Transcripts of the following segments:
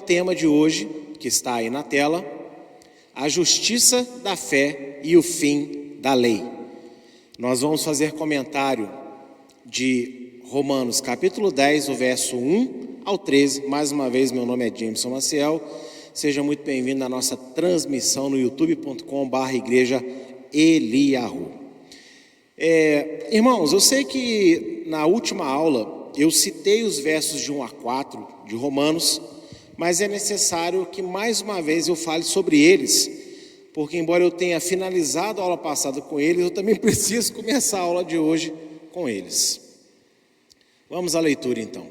tema de hoje, que está aí na tela: a justiça da fé e o fim da lei. Nós vamos fazer comentário de Romanos capítulo 10, o verso 1 ao 13. Mais uma vez, meu nome é Jameson Maciel. Seja muito bem-vindo à nossa transmissão no youtube.com/igreja Eliyahu. Irmãos, eu sei que na última aula eu citei os versos de 1 a 4 de Romanos, mas é necessário que mais uma vez eu fale sobre eles, porque embora eu tenha finalizado a aula passada com eles, eu também preciso começar a aula de hoje com eles. Vamos à leitura então.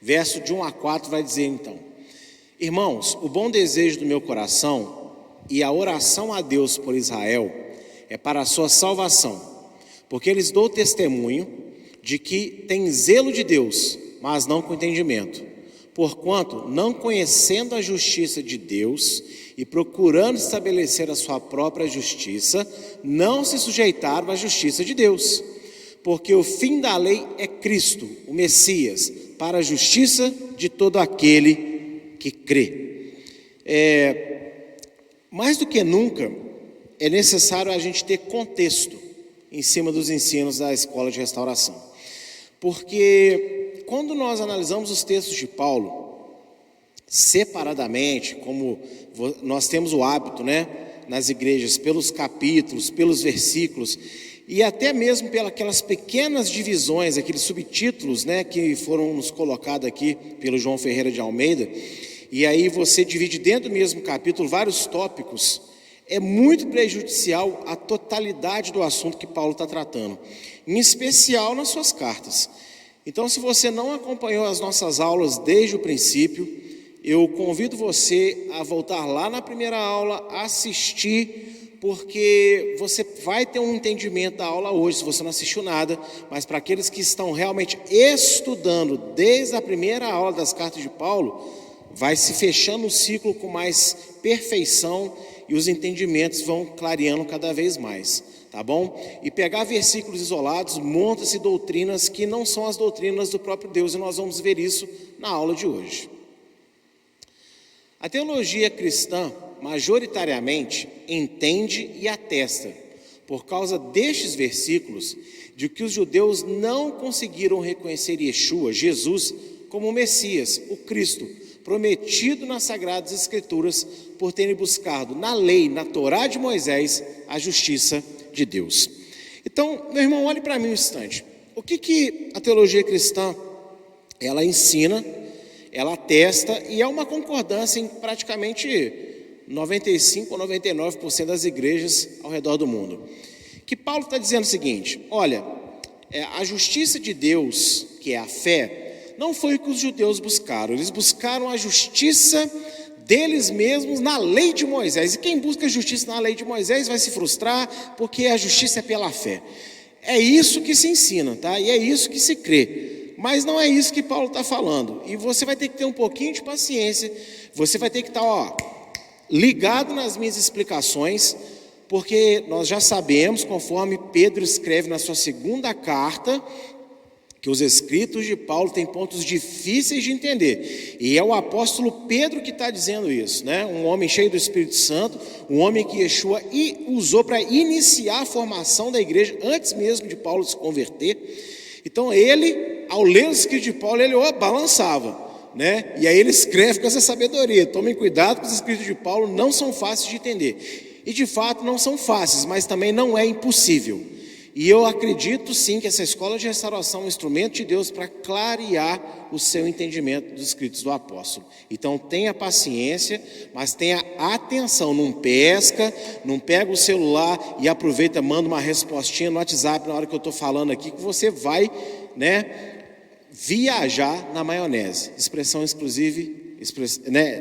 Verso de 1 a 4 vai dizer então: irmãos, o bom desejo do meu coração e a oração a Deus por Israel é para a sua salvação, porque lhes dou testemunho de que tem zelo de Deus, mas não com entendimento. Porquanto, não conhecendo a justiça de Deus e procurando estabelecer a sua própria justiça, não se sujeitaram à justiça de Deus. Porque o fim da lei é Cristo, o Messias, para a justiça de todo aquele que crê. Mais do que nunca, é necessário a gente ter contexto em cima dos ensinos da escola de restauração. Porque quando nós analisamos os textos de Paulo separadamente, como nós temos o hábito, nas igrejas, pelos capítulos, pelos versículos, e até mesmo pelas pequenas divisões, aqueles subtítulos, que foram nos colocados aqui pelo João Ferreira de Almeida, e aí você divide dentro do mesmo capítulo vários tópicos. É muito prejudicial à totalidade do assunto que Paulo está tratando, em especial nas suas cartas. Então, se você não acompanhou as nossas aulas desde o princípio, eu convido você a voltar lá na primeira aula, assistir, porque você vai ter um entendimento da aula hoje, se você não assistiu nada, mas para aqueles que estão realmente estudando desde a primeira aula das cartas de Paulo, vai se fechando o ciclo com mais perfeição e os entendimentos vão clareando cada vez mais, tá bom? E pegar versículos isolados, monta-se doutrinas que não são as doutrinas do próprio Deus, e nós vamos ver isso na aula de hoje. A teologia cristã, majoritariamente, entende e atesta, por causa destes versículos, de que os judeus não conseguiram reconhecer Yeshua, Jesus, como o Messias, o Cristo, prometido nas Sagradas Escrituras, por terem buscado na lei, na Torá de Moisés, a justiça de Deus. Então, meu irmão, olhe para mim um instante. O que a teologia cristã, ela ensina, ela atesta, e é uma concordância em praticamente 95 ou 99% das igrejas ao redor do mundo. Que Paulo está dizendo o seguinte: olha, a justiça de Deus, que é a fé, não foi o que os judeus buscaram. Eles buscaram a justiça deles mesmos na lei de Moisés. E quem busca justiça na lei de Moisés vai se frustrar, porque a justiça é pela fé. É isso que se ensina, tá? E é isso que se crê. Mas não é isso que Paulo está falando. E você vai ter que ter um pouquinho de paciência. Você vai ter que estar ligado nas minhas explicações, porque nós já sabemos, conforme Pedro escreve na sua segunda carta, que os escritos de Paulo têm pontos difíceis de entender, e é o apóstolo Pedro que está dizendo isso, um homem cheio do Espírito Santo, um homem que Yeshua usou para iniciar a formação da igreja, antes mesmo de Paulo se converter. Então ele, ao ler os escritos de Paulo, ele balançava, e aí ele escreve com essa sabedoria. Tomem cuidado, que os escritos de Paulo não são fáceis de entender, e de fato não são fáceis, mas também não é impossível. E eu acredito sim que essa escola de restauração é um instrumento de Deus para clarear o seu entendimento dos escritos do apóstolo. Então tenha paciência, mas tenha atenção, não pega o celular e aproveita, manda uma respostinha no WhatsApp na hora que eu estou falando aqui, que você vai viajar na maionese. Expressão inclusive,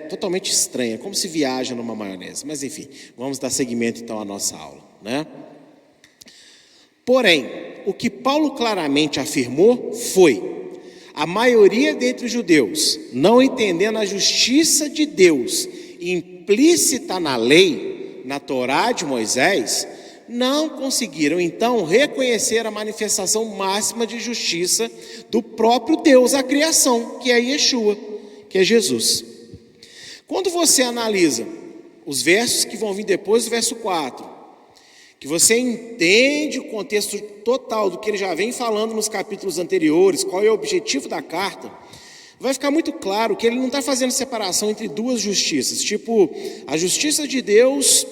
totalmente estranha, como se viaja numa maionese. Mas enfim, vamos dar seguimento então à nossa aula, Porém, o que Paulo claramente afirmou foi: a maioria dentre os judeus, não entendendo a justiça de Deus implícita na lei, na Torá de Moisés, não conseguiram então reconhecer a manifestação máxima de justiça do próprio Deus, a criação, que é Yeshua, que é Jesus. Quando você analisa os versos que vão vir depois do verso 4, que você entende o contexto total do que ele já vem falando nos capítulos anteriores, qual é o objetivo da carta, vai ficar muito claro que ele não está fazendo separação entre duas justiças, tipo, a justiça de Deus,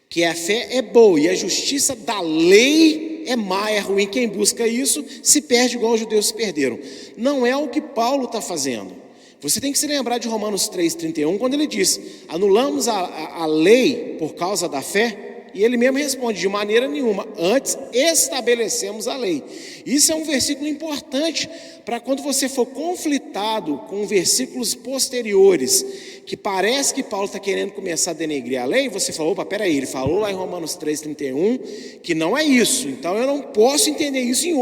que é a fé, é boa, e a justiça da lei é má, é ruim. Quem busca isso se perde igual os judeus se perderam. Não é o que Paulo está fazendo. Você tem que se lembrar de Romanos 3,31, quando ele diz: anulamos a lei por causa da fé? E ele mesmo responde: de maneira nenhuma, antes estabelecemos a lei. Isso é um versículo importante para quando você for conflitado com versículos posteriores, que parece que Paulo está querendo começar a denegrir a lei. Você falou: opa, peraí, ele falou lá em Romanos 3,31 que não é isso, então eu não posso entender isso em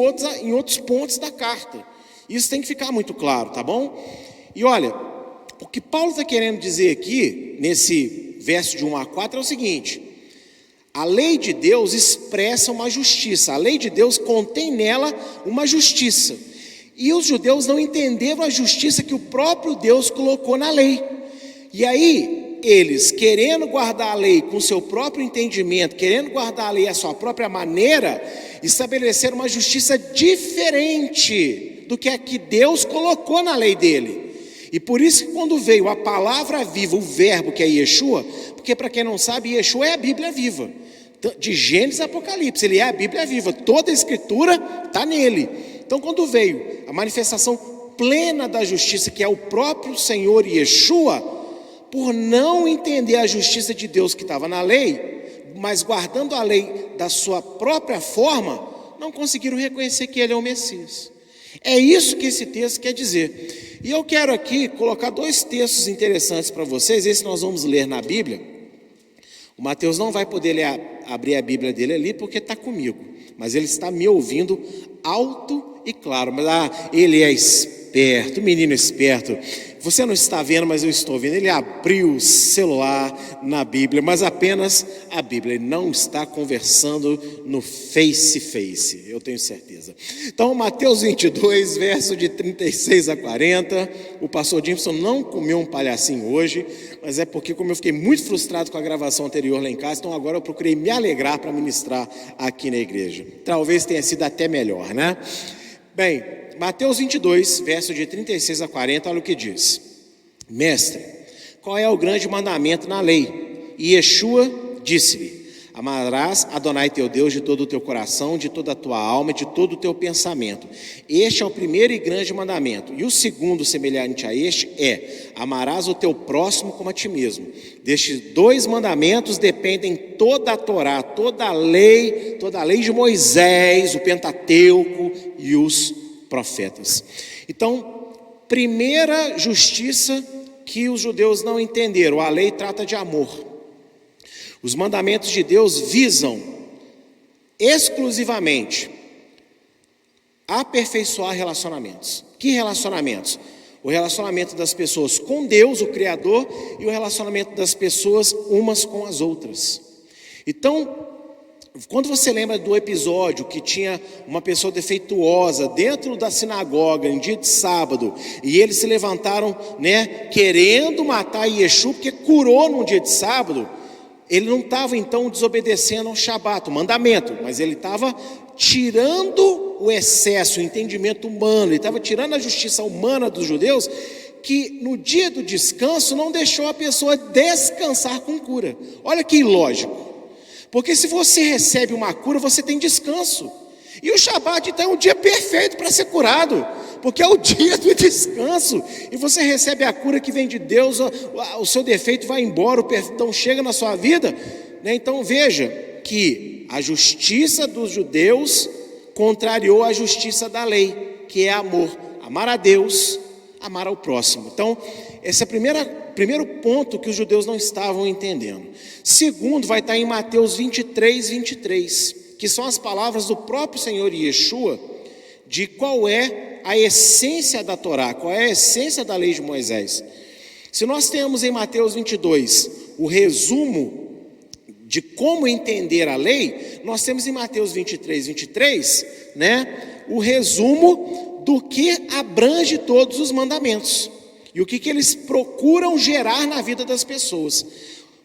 outros pontos da carta. Isso tem que ficar muito claro, tá bom? E olha, o que Paulo está querendo dizer aqui, nesse verso de 1 a 4, é o seguinte: a lei de Deus expressa uma justiça, a lei de Deus contém nela uma justiça, e os judeus não entenderam a justiça que o próprio Deus colocou na lei, e aí eles, querendo guardar a lei com o seu próprio entendimento, querendo guardar a lei à sua própria maneira, estabeleceram uma justiça diferente do que a que Deus colocou na lei dele. E por isso que quando veio a palavra viva, o verbo que é Yeshua, porque para quem não sabe, Yeshua é a Bíblia viva, de Gênesis a Apocalipse, ele é a Bíblia viva, toda a escritura está nele. Então quando veio a manifestação plena da justiça, que é o próprio Senhor Yeshua, por não entender a justiça de Deus que estava na lei, mas guardando a lei da sua própria forma, não conseguiram reconhecer que ele é o Messias. É isso que esse texto quer dizer. E eu quero aqui colocar dois textos interessantes para vocês. Esse nós vamos ler na Bíblia. O Mateus não vai poder abrir a Bíblia dele ali porque está comigo, mas ele está me ouvindo alto e claro. Mas ele é esperto, menino esperto. Você não está vendo, mas eu estou vendo. Ele abriu o celular na Bíblia, mas apenas a Bíblia. Ele não está conversando no face, eu tenho certeza. Então, Mateus 22, verso de 36 a 40. O pastor Jimson não comeu um palhacinho hoje, mas é porque, como eu fiquei muito frustrado com a gravação anterior lá em casa, então agora eu procurei me alegrar para ministrar aqui na igreja. Talvez tenha sido até melhor, né? Bem, Mateus 22, verso de 36 a 40, olha o que diz: mestre, qual é o grande mandamento na lei? E Yeshua disse-lhe: amarás Adonai teu Deus de todo o teu coração, de toda a tua alma e de todo o teu pensamento. Este é o primeiro e grande mandamento. E o segundo, semelhante a este, é: amarás o teu próximo como a ti mesmo. Destes dois mandamentos dependem toda a Torá, toda a lei de Moisés, o Pentateuco e os profetas. Então, primeira justiça que os judeus não entenderam: a lei trata de amor. Os mandamentos de Deus visam exclusivamente aperfeiçoar relacionamentos. Que relacionamentos? O relacionamento das pessoas com Deus, o Criador, e o relacionamento das pessoas umas com as outras. Então, quando você lembra do episódio que tinha uma pessoa defeituosa dentro da sinagoga em dia de sábado, e eles se levantaram, querendo matar Yeshua porque curou num dia de sábado, ele não estava então desobedecendo ao Shabat, o mandamento, mas ele estava tirando o excesso, o entendimento humano, ele estava tirando a justiça humana dos judeus, que no dia do descanso não deixou a pessoa descansar com cura. Olha que ilógico. Porque se você recebe uma cura, você tem descanso. E o Shabat então é um dia perfeito para ser curado, porque é o dia do descanso. E você recebe a cura que vem de Deus, o seu defeito vai embora, o perdão chega na sua vida. Então veja que a justiça dos judeus contrariou a justiça da lei, que é amor. Amar a Deus, amar ao próximo. Então, esse é o primeiro ponto que os judeus não estavam entendendo. Segundo, vai estar em Mateus 23, 23, que são as palavras do próprio Senhor Yeshua, de qual é a essência da Torá, qual é a essência da lei de Moisés. Se nós temos em Mateus 22 o resumo de como entender a lei, nós temos em Mateus 23, 23, o resumo do que abrange todos os mandamentos. e o que eles procuram gerar na vida das pessoas.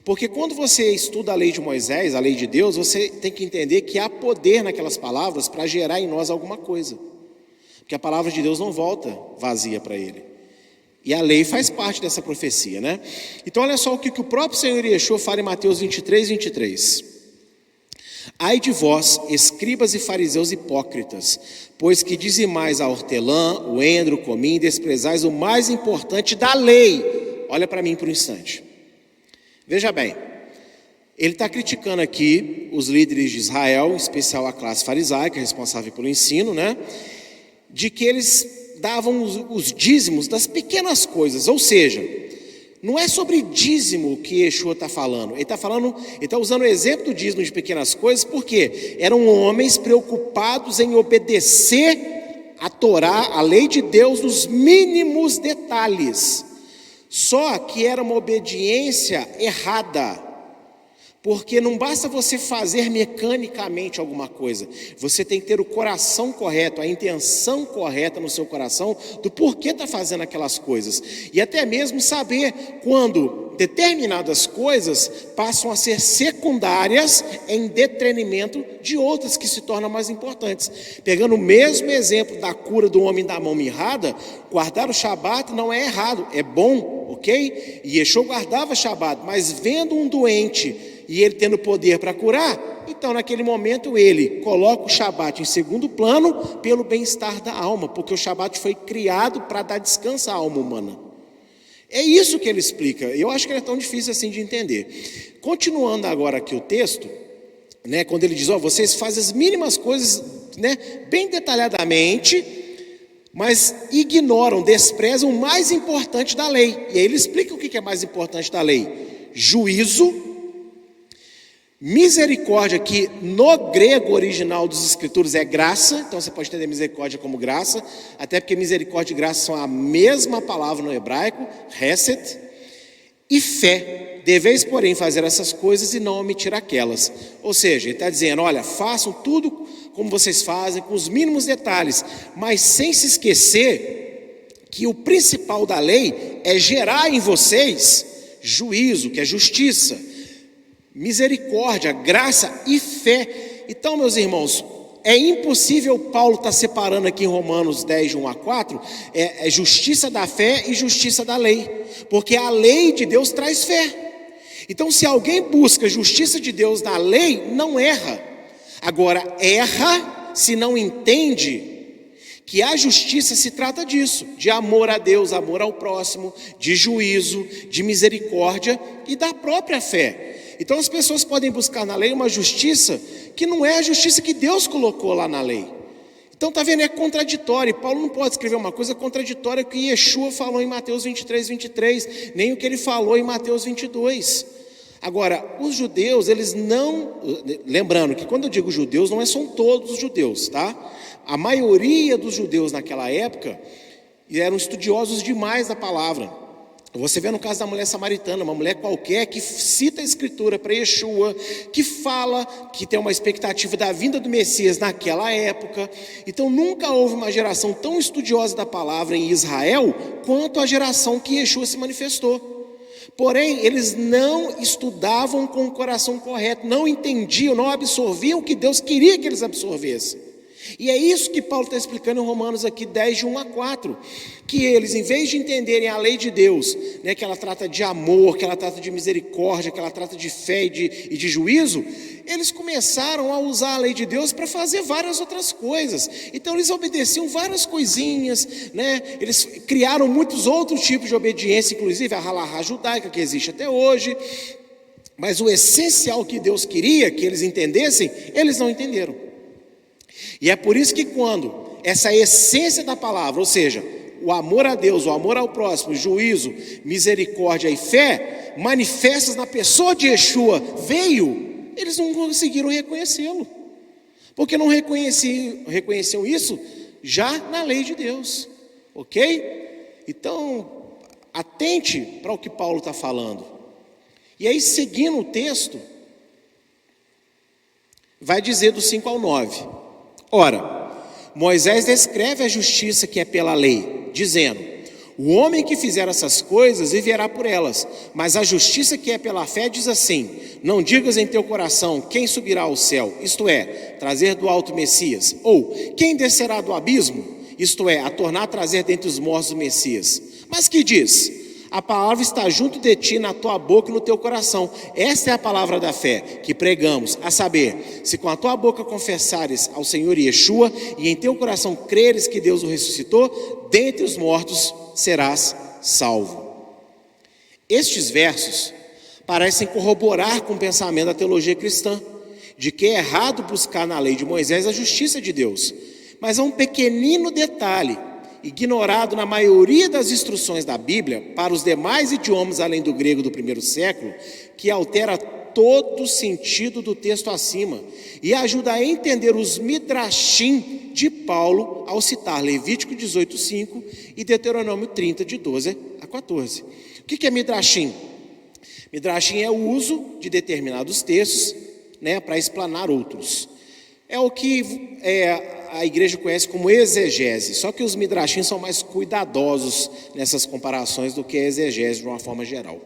Porque quando você estuda a lei de Moisés, a lei de Deus, você tem que entender que há poder naquelas palavras para gerar em nós alguma coisa. Porque a palavra de Deus não volta vazia para ele. E a lei faz parte dessa profecia, né? Então olha só o que o próprio Senhor Yeshua fala em Mateus 23. Ai de vós, escribas e fariseus hipócritas, pois que dizimais a hortelã, o endro, o cominho, e desprezais o mais importante da lei. Olha para mim por um instante. Veja bem, ele está criticando aqui os líderes de Israel, em especial a classe farisaica, responsável pelo ensino, né? De que eles davam os dízimos das pequenas coisas, ou seja, não é sobre dízimo que Yeshua está falando. Ele está usando o exemplo do dízimo de pequenas coisas, porque eram homens preocupados em obedecer a Torá, a lei de Deus, nos mínimos detalhes. Só que era uma obediência errada, porque não basta você fazer mecanicamente alguma coisa, você tem que ter o coração correto, a intenção correta no seu coração do porquê está fazendo aquelas coisas, e até mesmo saber quando determinadas coisas passam a ser secundárias em detrimento de outras que se tornam mais importantes. Pegando o mesmo exemplo da cura do homem da mão mirrada, guardar o Shabat não é errado, é bom, ok? E Yeshua guardava Shabat, mas vendo um doente e ele tendo poder para curar, então naquele momento ele coloca o Shabat em segundo plano pelo bem-estar da alma, porque o Shabat foi criado para dar descanso à alma humana. É isso que ele explica. Eu acho que ele é tão difícil assim de entender. Continuando agora aqui o texto, né, quando ele diz, vocês fazem as mínimas coisas, né, bem detalhadamente, mas ignoram, desprezam o mais importante da lei. E aí ele explica o que é mais importante da lei: juízo, misericórdia, que no grego original dos escrituras é graça, então você pode entender misericórdia como graça, até porque misericórdia e graça são a mesma palavra no hebraico, hesed, e fé. Deveis, porém, fazer essas coisas e não omitir aquelas. Ou seja, ele está dizendo, olha, façam tudo como vocês fazem, com os mínimos detalhes, mas sem se esquecer que o principal da lei é gerar em vocês juízo, que é justiça, misericórdia, graça e fé. Então, meus irmãos, é impossível Paulo estar separando aqui em Romanos 10, de 1 a 4, é justiça da fé e justiça da lei, porque a lei de Deus traz fé. Então, se alguém busca justiça de Deus na lei, não erra. Agora, erra se não entende que a justiça se trata disso, de amor a Deus, amor ao próximo, de juízo, de misericórdia e da própria fé. Então as pessoas podem buscar na lei uma justiça que não é a justiça que Deus colocou lá na lei. Então está vendo, é contraditório. Paulo não pode escrever uma coisa contraditória que Yeshua falou em Mateus 23, nem o que ele falou em Mateus 22. Agora, os judeus, eles não... Lembrando que quando eu digo judeus, não são todos os judeus, tá? A maioria dos judeus naquela época eram estudiosos demais da palavra. Você vê no caso da mulher samaritana, uma mulher qualquer que cita a escritura para Yeshua, que fala que tem uma expectativa da vinda do Messias naquela época. Então nunca houve uma geração tão estudiosa da palavra em Israel quanto a geração que Yeshua se manifestou. Porém, eles não estudavam com o coração correto, não entendiam, não absorviam o que Deus queria que eles absorvessem. E é isso que Paulo está explicando em Romanos aqui 10, de 1 a 4, que eles, em vez de entenderem a lei de Deus, né, que ela trata de amor, que ela trata de misericórdia, que ela trata de fé e de juízo, eles começaram a usar a lei de Deus para fazer várias outras coisas. Então eles obedeciam várias coisinhas, né? Eles criaram muitos outros tipos de obediência, inclusive a halahá judaica que existe até hoje, mas o essencial que Deus queria que eles entendessem, eles não entenderam. E é por isso que quando essa essência da palavra, ou seja, o amor a Deus, o amor ao próximo, juízo, misericórdia e fé, manifestas na pessoa de Yeshua, veio, eles não conseguiram reconhecê-lo, porque não reconheciam isso já na lei de Deus, ok? Então, atente para o que Paulo está falando. E aí, seguindo o texto, vai dizer do 5 ao 9. Ora, Moisés descreve a justiça que é pela lei, dizendo: O homem que fizer essas coisas viverá por elas, mas a justiça que é pela fé diz assim: não digas em teu coração quem subirá ao céu, isto é, trazer do alto Messias, ou quem descerá do abismo, isto é, a tornar a trazer dentre os mortos o Messias. Mas que diz? A palavra está junto de ti, na tua boca e no teu coração. Esta é a palavra da fé que pregamos, a saber, se com a tua boca confessares ao Senhor Yeshua e em teu coração creres que Deus o ressuscitou dentre os mortos, serás salvo. Estes versos parecem corroborar com o pensamento da teologia cristã, de que é errado buscar na lei de Moisés a justiça de Deus. Mas há um pequenino detalhe, ignorado na maioria das instruções da Bíblia, para os demais idiomas além do grego do primeiro século, que altera todo o sentido do texto acima e ajuda a entender os midrashim de Paulo ao citar Levítico 18:5 e Deuteronômio 30, de 12 a 14. O que é midrashim? Midrashim é o uso de determinados textos, para explanar outros. É o que a igreja conhece como exegese, só que os midrashim são mais cuidadosos nessas comparações do que a exegese de uma forma geral.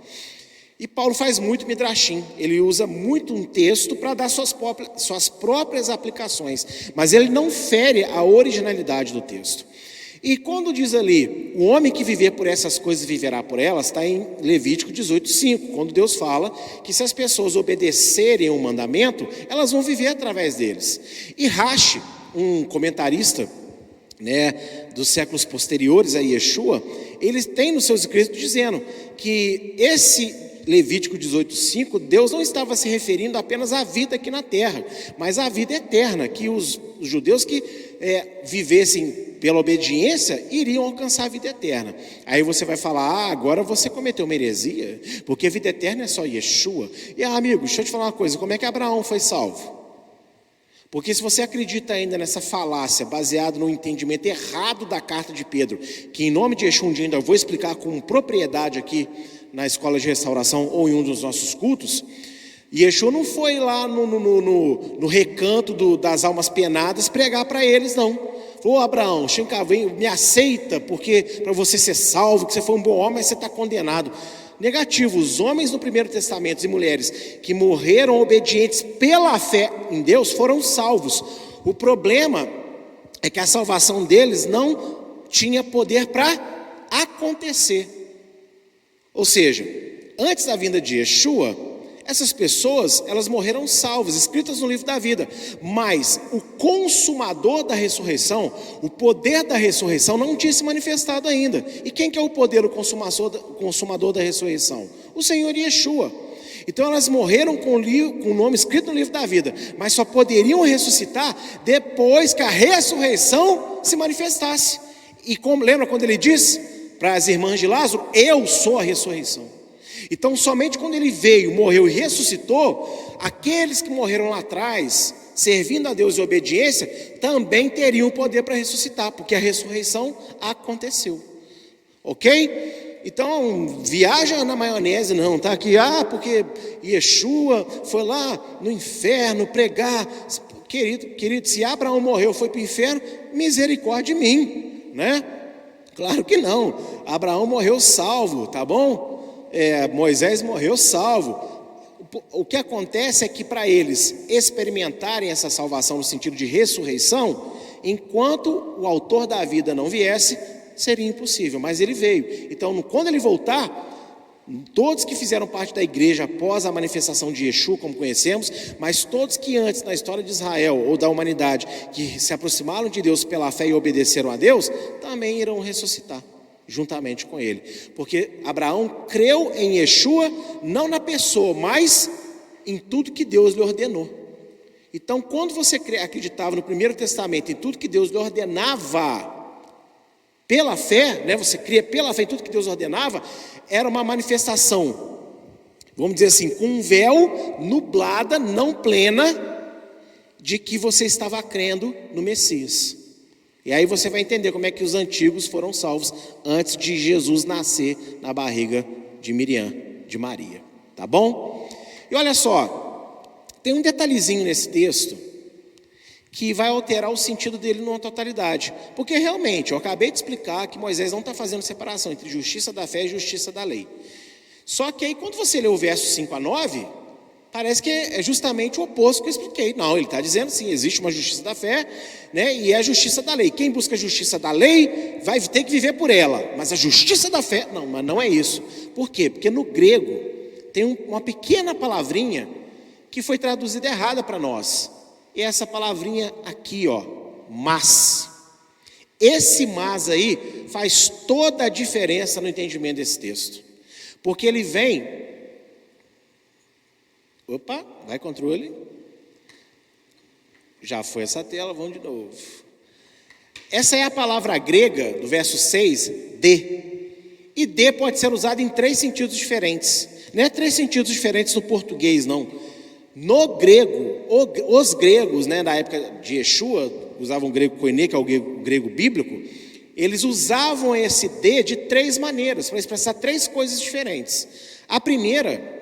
E Paulo faz muito midrashim, ele usa muito um texto para dar suas próprias aplicações, mas ele não fere a originalidade do texto. E quando diz ali, o homem que viver por essas coisas viverá por elas, está em Levítico 18:5, quando Deus fala que se as pessoas obedecerem o mandamento, elas vão viver através deles. E Rashi, um comentarista, dos séculos posteriores a Yeshua, ele tem nos seus escritos dizendo que esse Levítico 18:5, Deus não estava se referindo apenas à vida aqui na terra, mas à vida eterna, que os judeus que vivessem pela obediência iriam alcançar a vida eterna. Aí você vai falar, agora você cometeu uma heresia, porque a vida eterna é só Yeshua. E amigo, deixa eu te falar uma coisa, como é que Abraão foi salvo? Porque se você acredita ainda nessa falácia, baseado no entendimento errado da carta de Pedro, que em nome de Yeshua um dia ainda vou explicar com propriedade aqui na escola de restauração ou em um dos nossos cultos, Yeshua não foi lá no recanto das almas penadas pregar para eles, não. Falou, Abraão, me aceita, porque para você ser salvo, que você foi um bom homem, mas você está condenado. Negativo, os homens no Primeiro Testamento e mulheres que morreram obedientes pela fé em Deus foram salvos. O problema é que a salvação deles não tinha poder para acontecer. Ou seja, antes da vinda de Yeshua, essas pessoas, elas morreram salvas, escritas no livro da vida, mas o consumador da ressurreição, o poder da ressurreição não tinha se manifestado ainda. E quem que é o poder, o consumador da ressurreição? O Senhor Yeshua. Então elas morreram com o nome escrito no livro da vida, mas só poderiam ressuscitar depois que a ressurreição se manifestasse. E lembra quando ele disse para as irmãs de Lázaro, eu sou a ressurreição. Então somente quando ele veio, morreu e ressuscitou, aqueles que morreram lá atrás, servindo a Deus em obediência, também teriam poder para ressuscitar, porque a ressurreição aconteceu. Ok? Então, viaja na maionese não, tá? Aqui, porque Yeshua foi lá no inferno pregar. Querido, se Abraão morreu, foi para o inferno, misericórdia de mim, Claro que não, Abraão morreu salvo, tá bom? Moisés morreu salvo. O que acontece é que para eles experimentarem essa salvação no sentido de ressurreição, enquanto o autor da vida não viesse, seria impossível, mas ele veio. Então quando ele voltar, todos que fizeram parte da igreja após a manifestação de Yeshua, como conhecemos, mas todos que antes na história de Israel ou da humanidade, que se aproximaram de Deus pela fé e obedeceram a Deus, também irão ressuscitar juntamente com ele, porque Abraão creu em Yeshua, não na pessoa, mas em tudo que Deus lhe ordenou. Então quando você acreditava no Primeiro Testamento em tudo que Deus lhe ordenava, pela fé, você cria pela fé em tudo que Deus ordenava, era uma manifestação, vamos dizer assim, com um véu nublada, não plena, de que você estava crendo no Messias. E aí você vai entender como é que os antigos foram salvos antes de Jesus nascer na barriga de Miriam, de Maria, tá bom? E olha só, tem um detalhezinho nesse texto que vai alterar o sentido dele numa totalidade. Porque realmente, eu acabei de explicar que Moisés não está fazendo separação entre justiça da fé e justiça da lei. Só que aí quando você lê o verso 5 a 9, parece que é justamente o oposto que eu expliquei. Não, ele está dizendo sim, existe uma justiça da fé, né, e é a justiça da lei. Quem busca a justiça da lei vai ter que viver por ela. Mas a justiça da fé, não, mas não é isso. Por quê? Porque no grego tem uma pequena palavrinha que foi traduzida errada para nós. E essa palavrinha aqui, ó, mas. Esse mas aí faz toda a diferença no entendimento desse texto. Porque ele vem... Opa, vai controle. Já foi essa tela, vamos de novo. Essa é a palavra grega do verso 6, de. E de pode ser usado em 3 sentidos diferentes. Não é 3 sentidos diferentes no português, não. No grego, os gregos, né, na época de Yeshua, usavam o grego koiné, que é o grego bíblico, eles usavam esse de 3 maneiras, para expressar 3 coisas diferentes. A primeira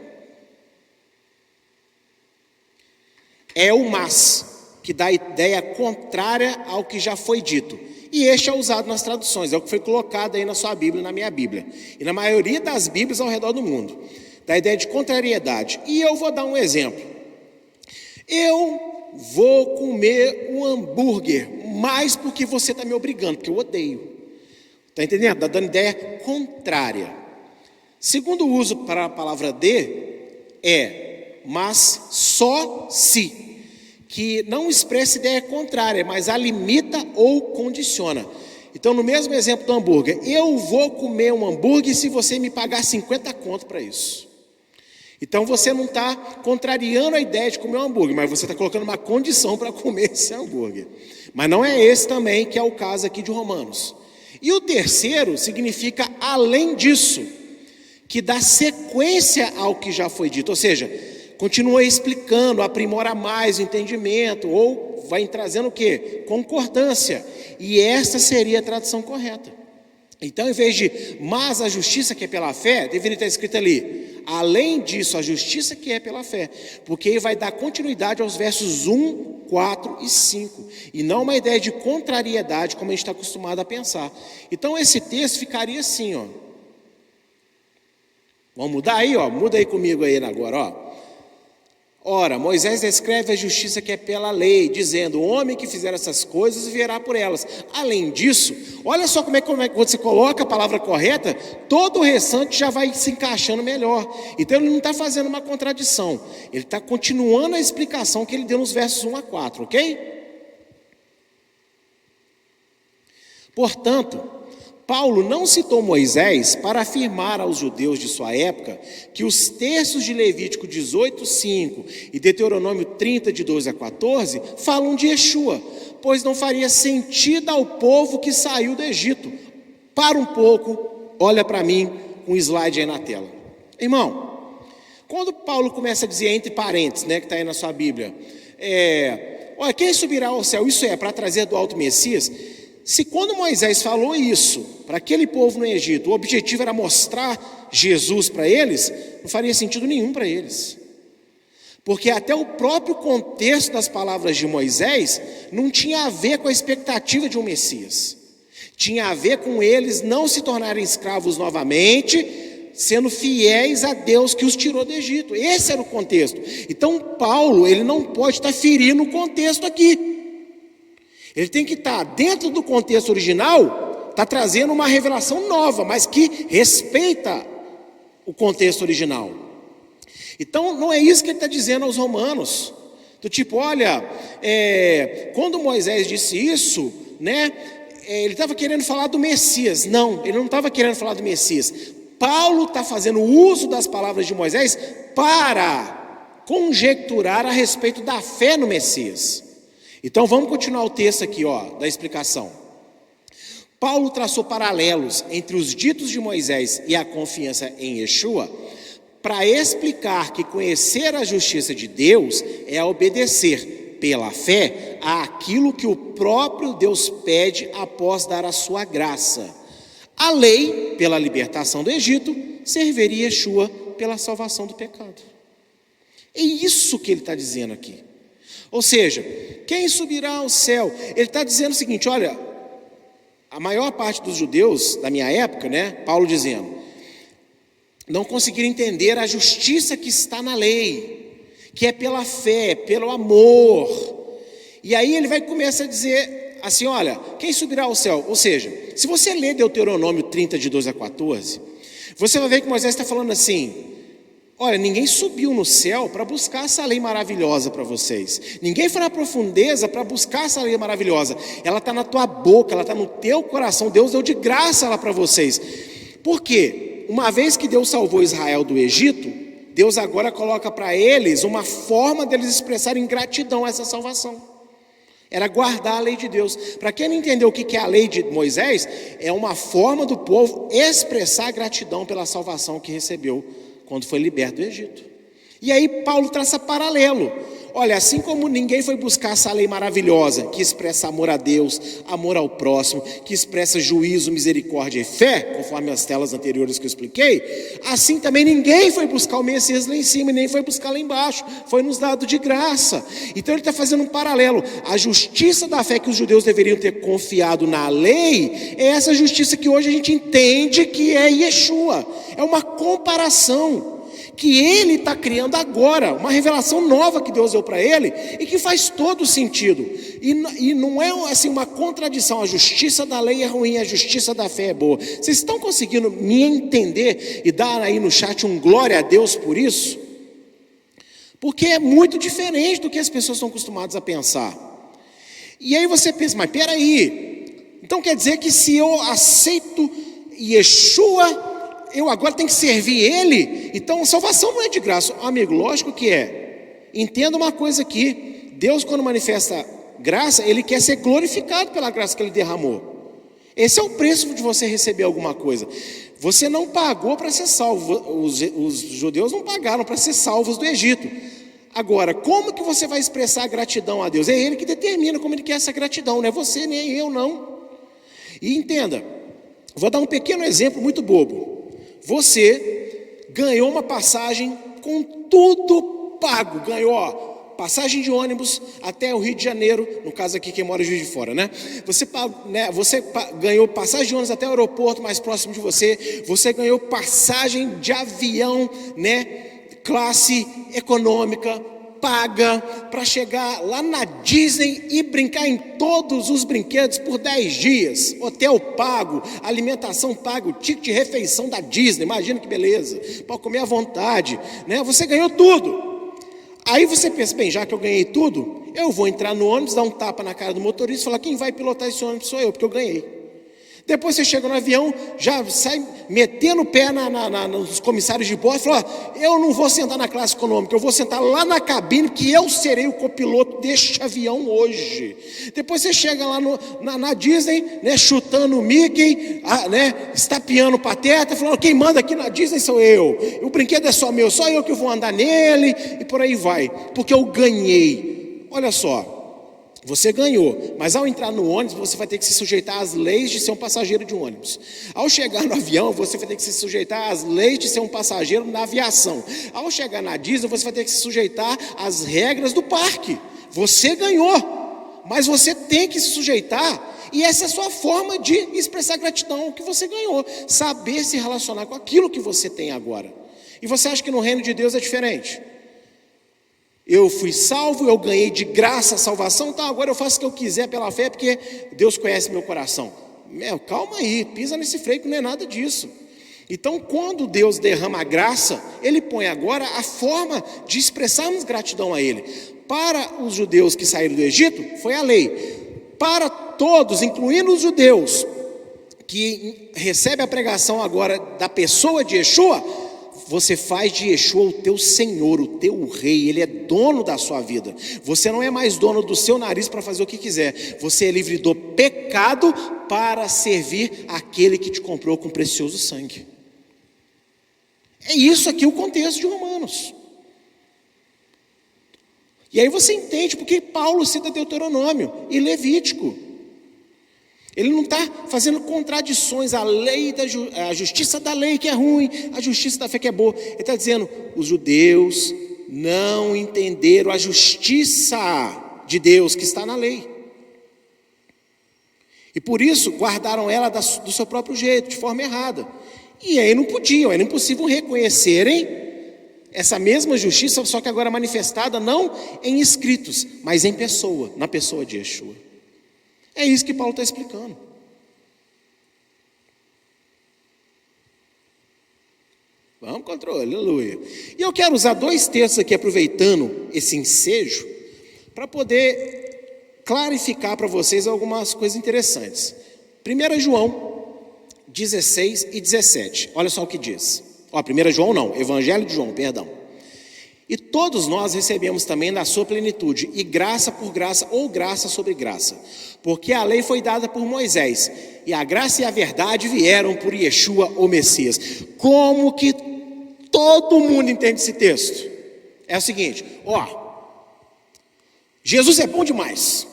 é o mas, que dá a ideia contrária ao que já foi dito. E este é usado nas traduções, é o que foi colocado aí na sua Bíblia e na minha Bíblia. E na maioria das Bíblias ao redor do mundo. Da ideia de contrariedade. E eu vou dar um exemplo. Eu vou comer um hambúrguer, mais porque você está me obrigando, porque eu odeio. Está entendendo? Está dando ideia contrária. Segundo uso para a palavra de, é, mas só se, que não expressa ideia contrária, mas a limita ou condiciona. Então, no mesmo exemplo do hambúrguer, eu vou comer um hambúrguer se você me pagar 50 conto para isso. Então, você não está contrariando a ideia de comer um hambúrguer, mas você está colocando uma condição para comer esse hambúrguer. Mas não é esse também que é o caso aqui de Romanos. E o terceiro significa além disso, que dá sequência ao que já foi dito, ou seja, continua explicando, aprimora mais o entendimento, ou vai trazendo o quê? Concordância. E essa seria a tradução correta. Então, em vez de, mas a justiça que é pela fé, deveria estar escrito ali, além disso, a justiça que é pela fé, porque aí vai dar continuidade aos versos 1, 4 e 5, e não uma ideia de contrariedade, como a gente está acostumado a pensar. Então, esse texto ficaria assim, ó. Vamos mudar aí, ó, muda aí comigo aí agora, ó. Ora, Moisés descreve a justiça que é pela lei, dizendo, o homem que fizer essas coisas viverá por elas. Além disso, olha só como é que você coloca a palavra correta, todo o restante já vai se encaixando melhor. Então ele não está fazendo uma contradição, ele está continuando a explicação que ele deu nos versos 1 a 4, ok? Portanto, Paulo não citou Moisés para afirmar aos judeus de sua época que os textos de Levítico 18:5 e Deuteronômio 30, de 12 a 14, falam de Yeshua, pois não faria sentido ao povo que saiu do Egito. Para um pouco, olha para mim, um slide aí na tela. Irmão, quando Paulo começa a dizer entre parênteses, né, que está aí na sua Bíblia, olha, quem subirá ao céu? Isso é para trazer do alto Messias. Se quando Moisés falou isso para aquele povo no Egito, o objetivo era mostrar Jesus para eles, não faria sentido nenhum para eles. Porque até o próprio contexto das palavras de Moisés não tinha a ver com a expectativa de um Messias. Tinha a ver com eles não se tornarem escravos novamente, sendo fiéis a Deus que os tirou do Egito. Esse era o contexto. Então Paulo, ele não pode estar ferindo o contexto aqui. Ele tem que estar dentro do contexto original, está trazendo uma revelação nova, mas que respeita o contexto original. Então não é isso que ele está dizendo aos romanos, do tipo, olha, quando Moisés disse isso, né, ele estava querendo falar do Messias. Não, ele não estava querendo falar do Messias. Paulo está fazendo uso das palavras de Moisés para conjecturar a respeito da fé no Messias. Então vamos continuar o texto aqui, ó, da explicação. Paulo traçou paralelos entre os ditos de Moisés e a confiança em Yeshua, para explicar que conhecer a justiça de Deus é obedecer pela fé àquilo que o próprio Deus pede após dar a sua graça. A lei, pela libertação do Egito, serviria Yeshua pela salvação do pecado. É isso que ele está dizendo aqui. Ou seja, quem subirá ao céu? Ele está dizendo o seguinte, olha, a maior parte dos judeus da minha época, né, Paulo dizendo, não conseguiram entender a justiça que está na lei, que é pela fé, pelo amor. E aí ele vai começar a dizer assim, olha, quem subirá ao céu? Ou seja, se você ler Deuteronômio 30, de 12 a 14, você vai ver que Moisés está falando assim, olha, ninguém subiu no céu para buscar essa lei maravilhosa para vocês. Ninguém foi na profundeza para buscar essa lei maravilhosa. Ela está na tua boca, ela está no teu coração. Deus deu de graça ela para vocês. Por quê? Uma vez que Deus salvou Israel do Egito, Deus agora coloca para eles uma forma deles expressarem gratidão a essa salvação. Era guardar a lei de Deus. Para quem não entendeu o que é a lei de Moisés, é uma forma do povo expressar gratidão pela salvação que recebeu quando foi liberto do Egito. E aí Paulo traça paralelo. Olha, assim como ninguém foi buscar essa lei maravilhosa, que expressa amor a Deus, amor ao próximo, que expressa juízo, misericórdia e fé, conforme as telas anteriores que eu expliquei, assim também ninguém foi buscar o Messias lá em cima, e nem foi buscar lá embaixo, foi nos dado de graça. Então ele está fazendo um paralelo. A justiça da fé que os judeus deveriam ter confiado na lei, é essa justiça que hoje a gente entende que é Yeshua. É uma comparação que ele está criando agora, uma revelação nova que Deus deu para ele, e que faz todo sentido, e não é assim uma contradição. A justiça da lei é ruim, a justiça da fé é boa. Vocês estão conseguindo me entender e dar aí no chat um glória a Deus por isso? Porque é muito diferente do que as pessoas estão acostumadas a pensar. E aí você pensa, mas peraí, então quer dizer que se eu aceito Yeshua, eu agora tenho que servir ele? Então salvação não é de graça. Amigo, lógico que é. Entenda uma coisa aqui, Deus, quando manifesta graça, ele quer ser glorificado pela graça que ele derramou. Esse é o preço de você receber alguma coisa. Você não pagou para ser salvo. Os judeus não pagaram para ser salvos do Egito. Agora, como que você vai expressar gratidão a Deus? É ele que determina como ele quer essa gratidão, não é você nem eu não. E entenda, vou dar um pequeno exemplo muito bobo. Você ganhou uma passagem com tudo pago, ganhou passagem de ônibus até o Rio de Janeiro, no caso aqui quem mora em Juiz de Fora, né? Você ganhou passagem de ônibus até o aeroporto mais próximo de você, você ganhou passagem de avião, né? Classe econômica, paga, para chegar lá na Disney e brincar em todos os brinquedos por 10 dias, hotel pago, alimentação paga, o ticket de refeição da Disney, imagina que beleza, pode comer à vontade, né? Você ganhou tudo. Aí você pensa, bem, já que eu ganhei tudo, eu vou entrar no ônibus, dar um tapa na cara do motorista e falar, quem vai pilotar esse ônibus sou eu, porque eu ganhei. Depois você chega no avião, já sai metendo o pé nos comissários de bordo e fala, eu não vou sentar na classe econômica, eu vou sentar lá na cabine, que eu serei o copiloto deste avião hoje. Depois você chega lá na Disney, né, chutando o Mickey, né, estapeando o Pateta, falando, quem manda aqui na Disney sou eu, o brinquedo é só meu, só eu que vou andar nele, e por aí vai, porque eu ganhei. Olha só, você ganhou, mas ao entrar no ônibus, você vai ter que se sujeitar às leis de ser um passageiro de um ônibus. Ao chegar no avião, você vai ter que se sujeitar às leis de ser um passageiro na aviação. Ao chegar na Disney, você vai ter que se sujeitar às regras do parque. Você ganhou, mas você tem que se sujeitar, e essa é a sua forma de expressar gratidão ao que você ganhou. Saber se relacionar com aquilo que você tem agora. E você acha que no reino de Deus é diferente? Eu fui salvo, eu ganhei de graça a salvação, então agora eu faço o que eu quiser pela fé, porque Deus conhece meu coração. Calma aí, pisa nesse freio que não é nada disso. Então quando Deus derrama a graça, Ele põe agora a forma de expressarmos gratidão a Ele. Para os judeus que saíram do Egito, foi a lei. Para todos, incluindo os judeus, que recebem a pregação agora da pessoa de Yeshua, você faz de Yeshua o teu Senhor, o teu Rei. Ele é dono da sua vida. Você não é mais dono do seu nariz para fazer o que quiser. Você é livre do pecado para servir aquele que te comprou com precioso sangue. É isso aqui o contexto de Romanos. E aí você entende porque Paulo cita Deuteronômio e Levítico. Ele não está fazendo contradições à lei, a justiça da lei que é ruim, a justiça da fé que é boa. Ele está dizendo, os judeus não entenderam a justiça de Deus que está na lei. E por isso guardaram ela do seu próprio jeito, de forma errada. E aí não podiam, era impossível reconhecerem essa mesma justiça, só que agora manifestada não em escritos, mas em pessoa, na pessoa de Yeshua. É isso que Paulo está explicando. Vamos, controle, aleluia. E eu quero usar 2 textos aqui, aproveitando esse ensejo, para poder clarificar para vocês algumas coisas interessantes. 1 João 16 e 17, olha só o que diz. 1 João não, Evangelho de João, perdão. E todos nós recebemos também da sua plenitude, e graça por graça, ou graça sobre graça, porque a lei foi dada por Moisés, e a graça e a verdade vieram por Yeshua, o Messias. Como que todo mundo entende esse texto? É o seguinte, Jesus é bom demais,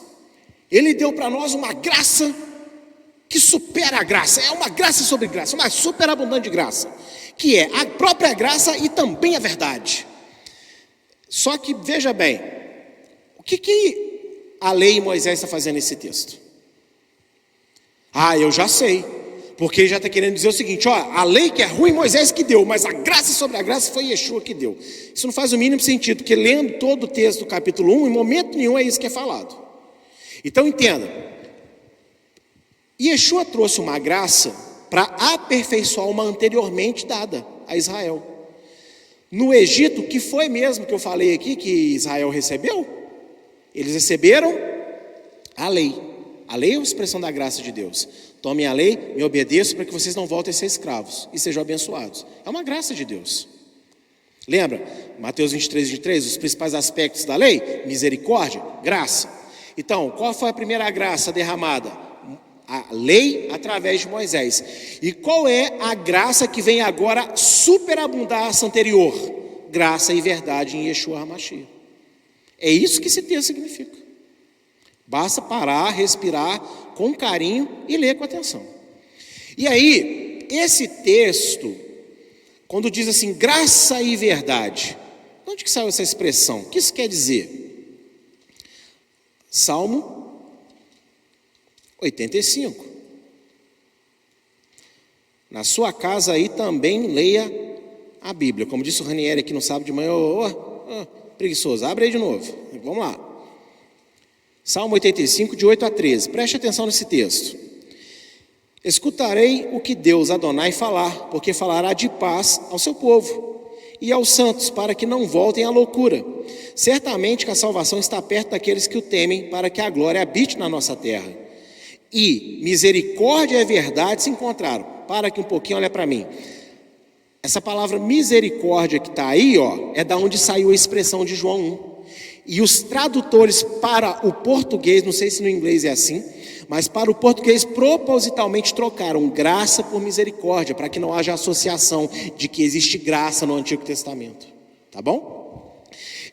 Ele deu para nós uma graça que supera a graça, é uma graça sobre graça, uma superabundante graça, que é a própria graça e também a verdade. Só que, veja bem, o que a lei e Moisés está fazendo nesse texto? Eu já sei, porque ele já está querendo dizer o seguinte, a lei que é ruim, Moisés que deu, mas a graça sobre a graça foi Yeshua que deu. Isso não faz o mínimo sentido, porque lendo todo o texto do capítulo 1, em momento nenhum é isso que é falado. Então entenda, Yeshua trouxe uma graça para aperfeiçoar uma anteriormente dada a Israel. No Egito, que foi mesmo que eu falei aqui, que Israel recebeu? Eles receberam a lei. A lei é uma expressão da graça de Deus. Tomem a lei, me obedeçam para que vocês não voltem a ser escravos e sejam abençoados. É uma graça de Deus. Lembra? Mateus 23, 23, os principais aspectos da lei? Misericórdia, graça. Então, qual foi a primeira graça derramada? A lei através de Moisés. E qual é a graça que vem agora superabundar essa anterior? Graça e verdade em Yeshua HaMashiach. É isso que esse texto significa. Basta parar, respirar com carinho e ler com atenção. E aí, esse texto, quando diz assim, graça e verdade, de onde que saiu essa expressão? O que isso quer dizer? Salmo 85. Na sua casa aí também leia a Bíblia. Como disse o Ranieri aqui no sábado de manhã, preguiçoso, abre aí de novo. Vamos lá. Salmo 85, de 8 a 13. Preste atenção nesse texto. Escutarei o que Deus Adonai falar, porque falará de paz ao seu povo e aos santos, para que não voltem à loucura. Certamente que a salvação está perto daqueles que o temem, para que a glória habite na nossa terra. E misericórdia e verdade se encontraram. Para aqui um pouquinho, olha para mim. Essa palavra misericórdia que está aí, é da onde saiu a expressão de João 1. E os tradutores para o português, não sei se no inglês é assim, mas para o português propositalmente trocaram graça por misericórdia, para que não haja associação de que existe graça no Antigo Testamento. Tá bom?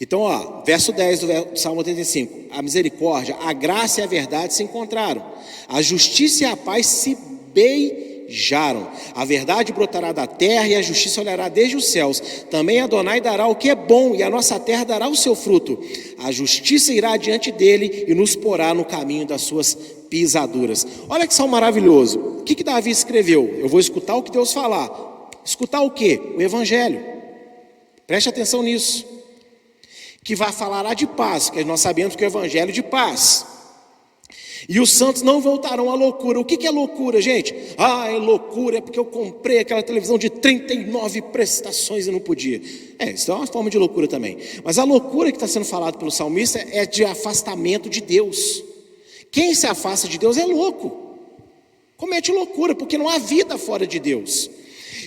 Então, verso 10 do Salmo 85. A misericórdia, a graça e a verdade se encontraram. A justiça e a paz se beijaram. A verdade brotará da terra e a justiça olhará desde os céus. Também Adonai dará o que é bom e a nossa terra dará o seu fruto. A justiça irá adiante dele e nos porá no caminho das suas pisaduras. Olha que salmo maravilhoso. O que Davi escreveu? Eu vou escutar o que Deus falar. Escutar o quê? O Evangelho. Preste atenção nisso. Que vai falar de paz, que nós sabemos que é o Evangelho de paz. E os santos não voltarão à loucura. O que é loucura, gente? É loucura, é porque eu comprei aquela televisão de 39 prestações e não podia. Isso é uma forma de loucura também. Mas a loucura que está sendo falada pelo salmista é de afastamento de Deus. Quem se afasta de Deus é louco. Comete loucura, porque não há vida fora de Deus.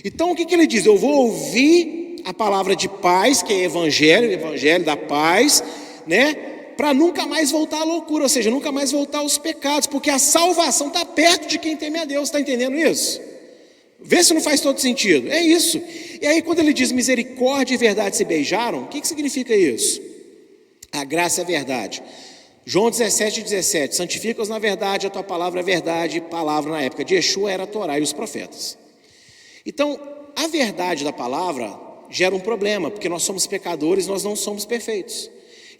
Então o que ele diz? Eu vou ouvir a palavra de paz, que é evangelho, evangelho da paz, para nunca mais voltar à loucura, ou seja, nunca mais voltar aos pecados, porque a salvação está perto de quem teme a Deus. Está entendendo isso? Vê se não faz todo sentido. É isso. E aí quando ele diz misericórdia e verdade se beijaram, o que significa isso? A graça é a verdade. João 17, 17, santifica-os na verdade, a tua palavra é verdade. Palavra na época de Yeshua era a Torá e os profetas. Então, a verdade da palavra gera um problema, porque nós somos pecadores, nós não somos perfeitos.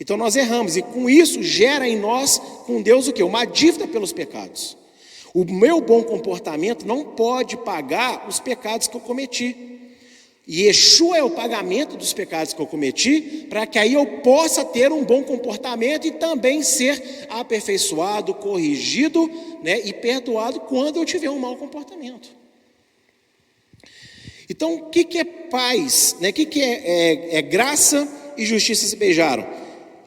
Então nós erramos, e com isso gera em nós, com Deus, o quê? Uma dívida pelos pecados. O meu bom comportamento não pode pagar os pecados que eu cometi. E Yeshua é o pagamento dos pecados que eu cometi, para que aí eu possa ter um bom comportamento e também ser aperfeiçoado, corrigido, né, e perdoado quando eu tiver um mau comportamento. Então, o que é paz? Né? O que é graça e justiça se beijaram?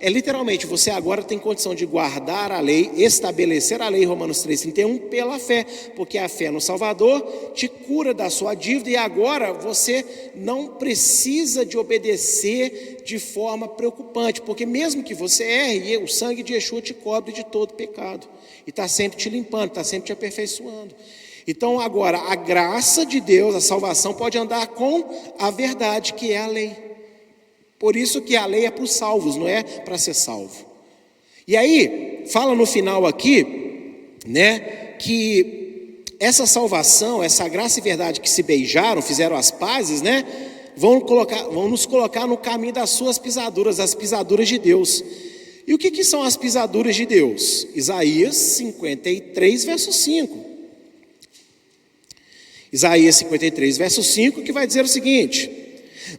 É literalmente, você agora tem condição de guardar a lei, estabelecer a lei, Romanos 3,31, pela fé, porque a fé no Salvador te cura da sua dívida, e agora você não precisa de obedecer de forma preocupante, porque mesmo que você erre, o sangue de Yeshua te cobre de todo pecado, e está sempre te limpando, está sempre te aperfeiçoando. Então agora, a graça de Deus, a salvação pode andar com a verdade, que é a lei. Por isso que a lei é para os salvos, não é para ser salvo. E aí, fala no final aqui, né, que essa salvação, essa graça e verdade que se beijaram, fizeram as pazes, né, vão nos colocar no caminho das suas pisaduras, as pisaduras de Deus. E o que são as pisaduras de Deus? Isaías 53, verso 5. Isaías 53, verso 5, que vai dizer o seguinte: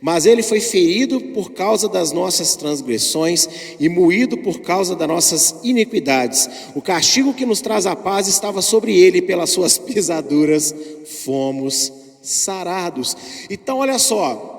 mas ele foi ferido por causa das nossas transgressões e moído por causa das nossas iniquidades. O castigo que nos traz a paz estava sobre ele, e pelas suas pisaduras fomos sarados. Então olha só,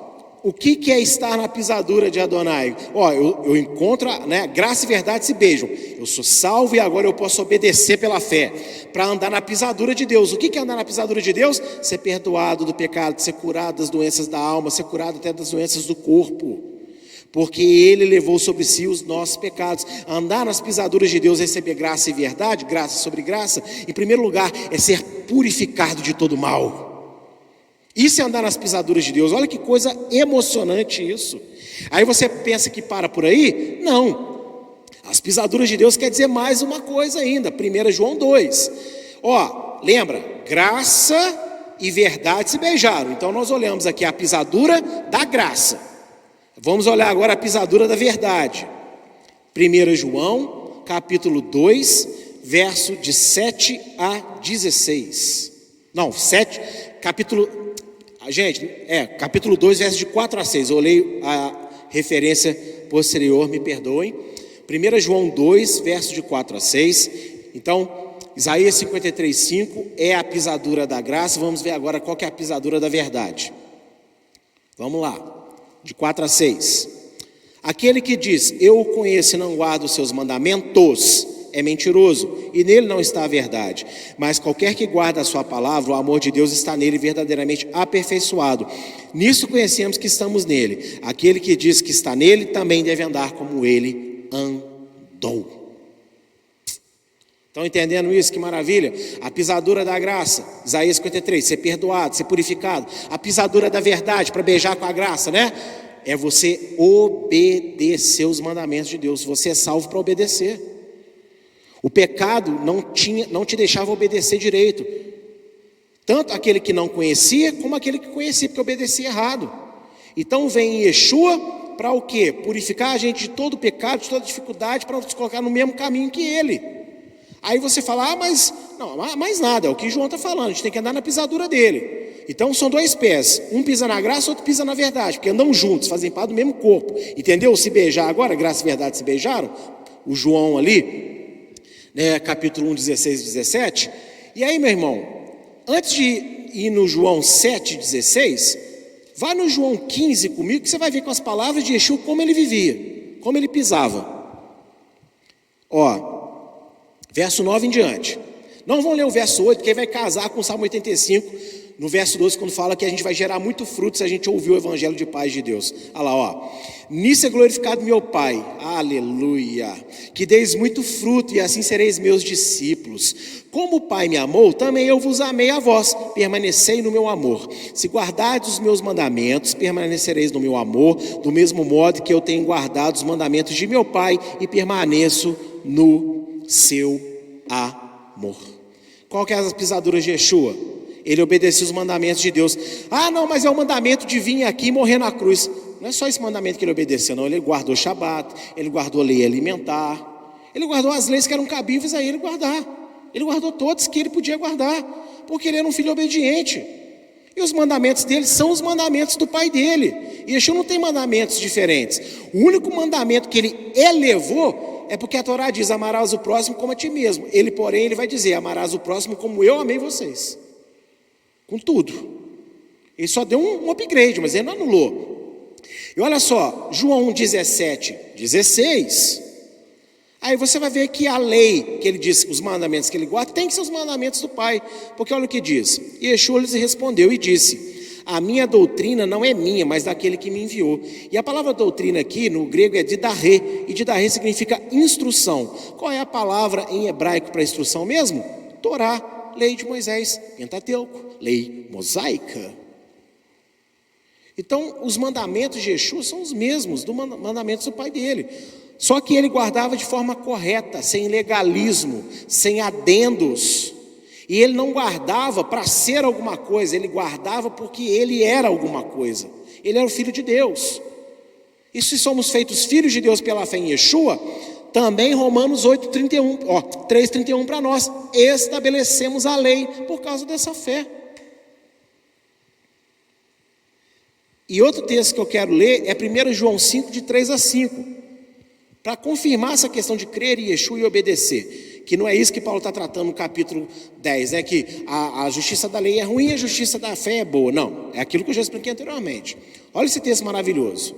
o que é estar na pisadura de Adonai? Eu encontro, né, graça e verdade se beijam. Eu sou salvo e agora eu posso obedecer pela fé, para andar na pisadura de Deus. O que é andar na pisadura de Deus? Ser perdoado do pecado, ser curado das doenças da alma, ser curado até das doenças do corpo, porque Ele levou sobre si os nossos pecados. Andar nas pisaduras de Deus, receber graça e verdade, graça sobre graça, em primeiro lugar, é ser purificado de todo mal. Isso é andar nas pisaduras de Deus. Olha que coisa emocionante isso. Aí você pensa que para por aí? Não. As pisaduras de Deus quer dizer mais uma coisa ainda. 1 João 2. Lembra? Graça e verdade se beijaram. Então nós olhamos aqui a pisadura da graça. Vamos olhar agora a pisadura da verdade. 1 João, capítulo 2, verso de 7 a 16. Não, 7, capítulo... capítulo 2, verso de 4 a 6. Eu olhei a referência posterior, me perdoem. 1 João 2, verso de 4 a 6. Então, Isaías 53, 5 é a pisadura da graça. Vamos ver agora qual que é a pisadura da verdade. Vamos lá, de 4 a 6. Aquele que diz, eu o conheço e não guardo os seus mandamentos, é mentiroso, e nele não está a verdade. Mas qualquer que guarda a sua palavra, o amor de Deus está nele verdadeiramente aperfeiçoado. Nisso conhecemos que estamos nele. Aquele que diz que está nele, também deve andar como ele andou. Estão entendendo isso? Que maravilha. A pisadura da graça, Isaías 53, ser perdoado, ser purificado. A pisadura da verdade, para beijar com a graça, né? É você obedecer os mandamentos de Deus. Você é salvo para obedecer. O pecado não te deixava obedecer direito. Tanto aquele que não conhecia, como aquele que conhecia, porque obedecia errado. Então vem Yeshua para o quê? Purificar a gente de todo pecado, de toda dificuldade, para nos colocar no mesmo caminho que ele. Aí você fala, mas não, mais nada, é o que João está falando, a gente tem que andar na pisadura dele. Então são dois pés, um pisa na graça, outro pisa na verdade, porque andam juntos, fazem parte do mesmo corpo. Entendeu? Se beijar agora, graça e verdade se beijaram, o João ali, né, capítulo 1, 16 e 17. E aí, meu irmão, antes de ir no João 7, 16, vá no João 15 comigo, que você vai ver com as palavras de Yeshua como ele vivia, como ele pisava. Verso 9 em diante. Não vamos ler o verso 8, porque aí vai casar com o Salmo 85, no verso 12, quando fala que a gente vai gerar muito fruto se a gente ouvir o evangelho de paz de Deus. Olha lá, nisso é glorificado meu Pai, aleluia, que deis muito fruto e assim sereis meus discípulos. Como o Pai me amou, também eu vos amei a vós, permanecei no meu amor. Se guardardes os meus mandamentos, permanecereis no meu amor, do mesmo modo que eu tenho guardado os mandamentos de meu Pai e permaneço no seu amor. Qual que é as pisaduras de Yeshua? Ele obedecia os mandamentos de Deus. Ah, não, mas é o mandamento de vir aqui e morrer na cruz. Não é só esse mandamento que ele obedeceu, não. Ele guardou o Shabat, ele guardou a lei alimentar, ele guardou as leis que eram cabíveis a ele guardar. Ele guardou todas que ele podia guardar, porque ele era um filho obediente. E os mandamentos dele são os mandamentos do pai dele. E Yeshua não tem mandamentos diferentes. O único mandamento que ele elevou é porque a Torá diz: amarás o próximo como a ti mesmo. Ele, porém, ele vai dizer: amarás o próximo como eu amei vocês. Com tudo. Ele só deu um upgrade, mas ele não anulou. E olha só, João 17, 16. Aí você vai ver que a lei que ele diz, os mandamentos que ele guarda, tem que ser os mandamentos do Pai. Porque olha o que diz. E Yeshua lhes respondeu e disse: a minha doutrina não é minha, mas daquele que me enviou. E a palavra doutrina aqui no grego é didarrê, e didarrê significa instrução. Qual é a palavra em hebraico para instrução mesmo? Torá, lei de Moisés, Pentateuco, lei mosaica. Então, os mandamentos de Yeshua são os mesmos dos mandamentos do pai dele. Só que ele guardava de forma correta, sem legalismo, sem adendos. E ele não guardava para ser alguma coisa, ele guardava porque ele era alguma coisa. Ele era o Filho de Deus. E se somos feitos filhos de Deus pela fé em Yeshua, também Romanos 8:31, 3:31 para nós, estabelecemos a lei por causa dessa fé. E outro texto que eu quero ler é 1 João 5, de 3 a 5, para confirmar essa questão de crer em Yeshua e obedecer, que não é isso que Paulo está tratando no capítulo 10, né? Que a justiça da lei é ruim e a justiça da fé é boa. Não, é aquilo que eu já expliquei anteriormente. Olha esse texto maravilhoso.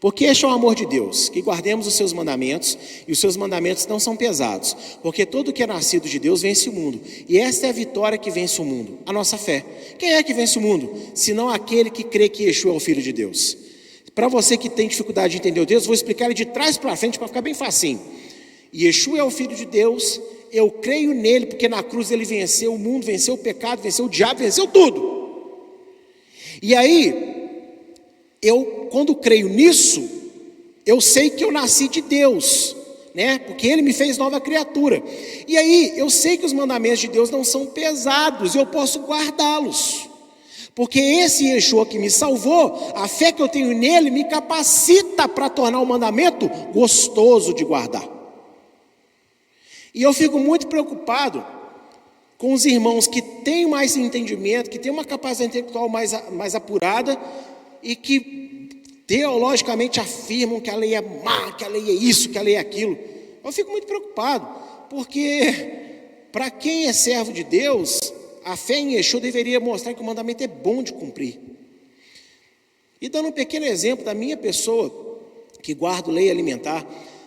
Porque este é o amor de Deus, que guardemos os seus mandamentos, e os seus mandamentos não são pesados, porque todo que é nascido de Deus vence o mundo, e esta é a vitória que vence o mundo, a nossa fé. Quem é que vence o mundo? Senão aquele que crê que Yeshua é o Filho de Deus. Para você que tem dificuldade de entender o Deus, vou explicar ele de trás para frente para ficar bem facinho. Yeshua é o Filho de Deus, eu creio nele, porque na cruz ele venceu o mundo, venceu o pecado, venceu o diabo, venceu tudo. E aí, quando creio nisso, eu sei que eu nasci de Deus, né? Porque Ele me fez nova criatura. E aí, eu sei que os mandamentos de Deus não são pesados, eu posso guardá-los. Porque esse Yeshua que me salvou, a fé que eu tenho nele, me capacita para tornar o mandamento gostoso de guardar. E eu fico muito preocupado com os irmãos que têm mais entendimento, que têm uma capacidade intelectual mais apurada, e que teologicamente afirmam que a lei é má, que a lei é isso, que a lei é aquilo. Eu fico muito preocupado, porque para quem é servo de Deus, a fé em Yeshua deveria mostrar que o mandamento é bom de cumprir. E dando um pequeno exemplo da minha pessoa, que guardo lei alimentar,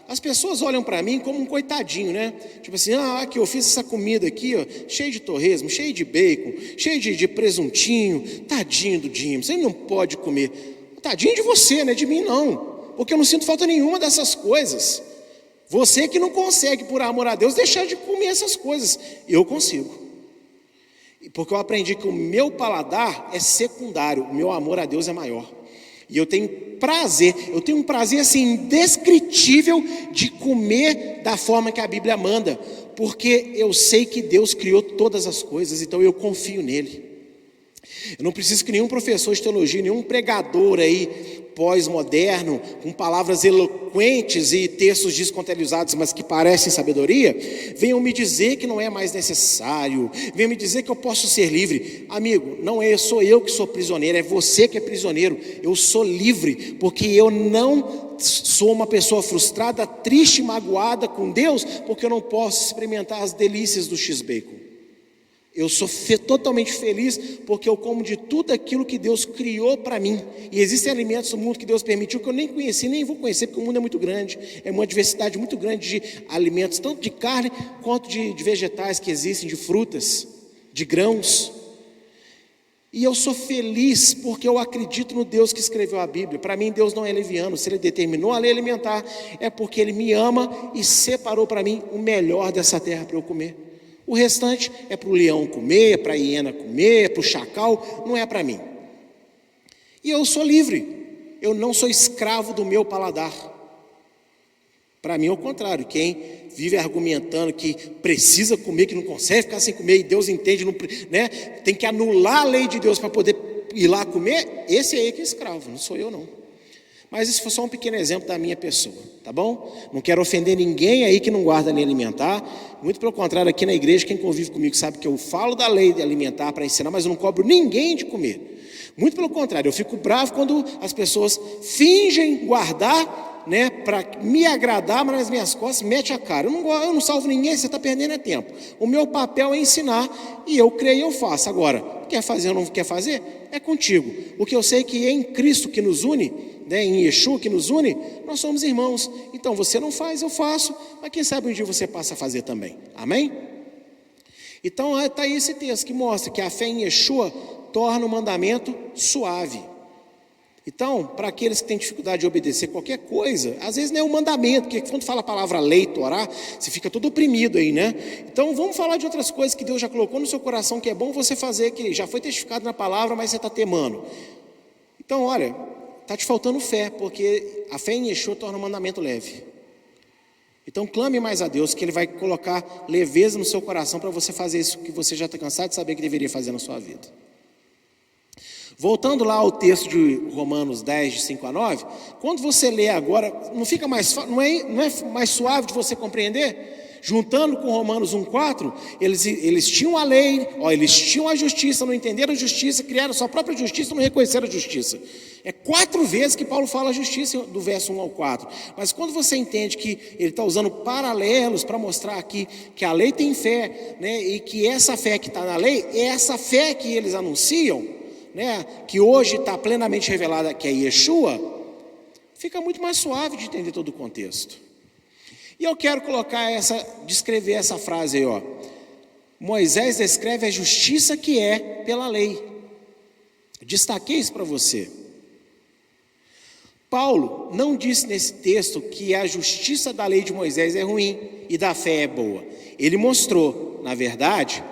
as pessoas olham para mim como um coitadinho, né? Tipo assim, aqui eu fiz essa comida aqui, ó, cheio de torresmo, cheio de bacon, cheio de presuntinho, tadinho do Jim, você não pode comer. Tadinho de você, não é de mim não, porque eu não sinto falta nenhuma dessas coisas. Você que não consegue, por amor a Deus, deixar de comer essas coisas. Eu consigo. Porque eu aprendi que o meu paladar é secundário, o meu amor a Deus é maior. E eu tenho um prazer assim indescritível de comer da forma que a Bíblia manda, porque eu sei que Deus criou todas as coisas, então eu confio nele. Eu não preciso que nenhum professor de teologia, nenhum pregador aí pós-moderno, com palavras eloquentes e textos descontextualizados, mas que parecem sabedoria, venham me dizer que não é mais necessário, venham me dizer que eu posso ser livre. Amigo, não é, sou eu que sou prisioneiro, é você que é prisioneiro. Eu sou livre, porque eu não sou uma pessoa frustrada, triste e magoada com Deus, porque eu não posso experimentar as delícias do X-Bacon. Eu sou totalmente feliz porque eu como de tudo aquilo que Deus criou para mim. E existem alimentos no mundo que Deus permitiu que eu nem conheci, nem vou conhecer, porque o mundo é muito grande. É uma diversidade muito grande de alimentos, tanto de carne quanto de vegetais que existem, de frutas, de grãos. E eu sou feliz porque eu acredito no Deus que escreveu a Bíblia. Para mim Deus não é leviano. Se Ele determinou a lei alimentar, é porque Ele me ama e separou para mim o melhor dessa terra para eu comer. O restante é para o leão comer, é para a hiena comer, é para o chacal, não é para mim. E eu sou livre, eu não sou escravo do meu paladar. Para mim é o contrário. Quem vive argumentando que precisa comer, que não consegue ficar sem comer, e Deus entende, não, né, tem que anular a lei de Deus para poder ir lá comer, esse aí que é escravo, não sou eu não. Mas isso foi só um pequeno exemplo da minha pessoa, tá bom? Não quero ofender ninguém aí que não guarda a lei alimentar. Muito pelo contrário, aqui na igreja, quem convive comigo sabe que eu falo da lei de alimentar para ensinar, mas eu não cobro ninguém de comer. Muito pelo contrário, eu fico bravo quando as pessoas fingem guardar, né, para me agradar, mas nas minhas costas mete a cara. Eu não salvo ninguém, você está perdendo tempo. O meu papel é ensinar, e eu creio e eu faço. Agora, quer fazer ou não quer fazer? É contigo. O que eu sei é que é em Cristo que nos une, né, em Yeshua que nos une, nós somos irmãos. Então você não faz, eu faço, mas quem sabe um dia você passa a fazer também. Amém? Então está aí esse texto que mostra que a fé em Yeshua torna o mandamento suave. Então, para aqueles que têm dificuldade de obedecer qualquer coisa, às vezes não é um mandamento, porque quando fala a palavra lei, Torá, você fica todo oprimido aí, né? Então vamos falar de outras coisas que Deus já colocou no seu coração, que é bom você fazer, que já foi testificado na palavra, mas você está temando. Então, olha, está te faltando fé, porque a fé em Yeshua torna o mandamento leve. Então clame mais a Deus, que Ele vai colocar leveza no seu coração para você fazer isso que você já está cansado de saber que deveria fazer na sua vida. Voltando lá ao texto de Romanos 10, de 5 a 9, quando você lê agora, não fica mais, não é mais suave de você compreender? Juntando com Romanos 1,4, eles tinham a lei, eles tinham a justiça, não entenderam a justiça, criaram a sua própria justiça, não reconheceram a justiça. É 4 vezes que Paulo fala a justiça do verso 1 ao 4. Mas quando você entende que ele está usando paralelos para mostrar aqui que a lei tem fé, né, e que essa fé que está na lei é essa fé que eles anunciam, né, que hoje está plenamente revelada, que é Yeshua, fica muito mais suave de entender todo o contexto. E eu quero descrever essa frase aí, ó. Moisés descreve a justiça que é pela lei. Destaquei isso para você. Paulo não disse nesse texto que a justiça da lei de Moisés é ruim e da fé é boa. Ele mostrou, na verdade,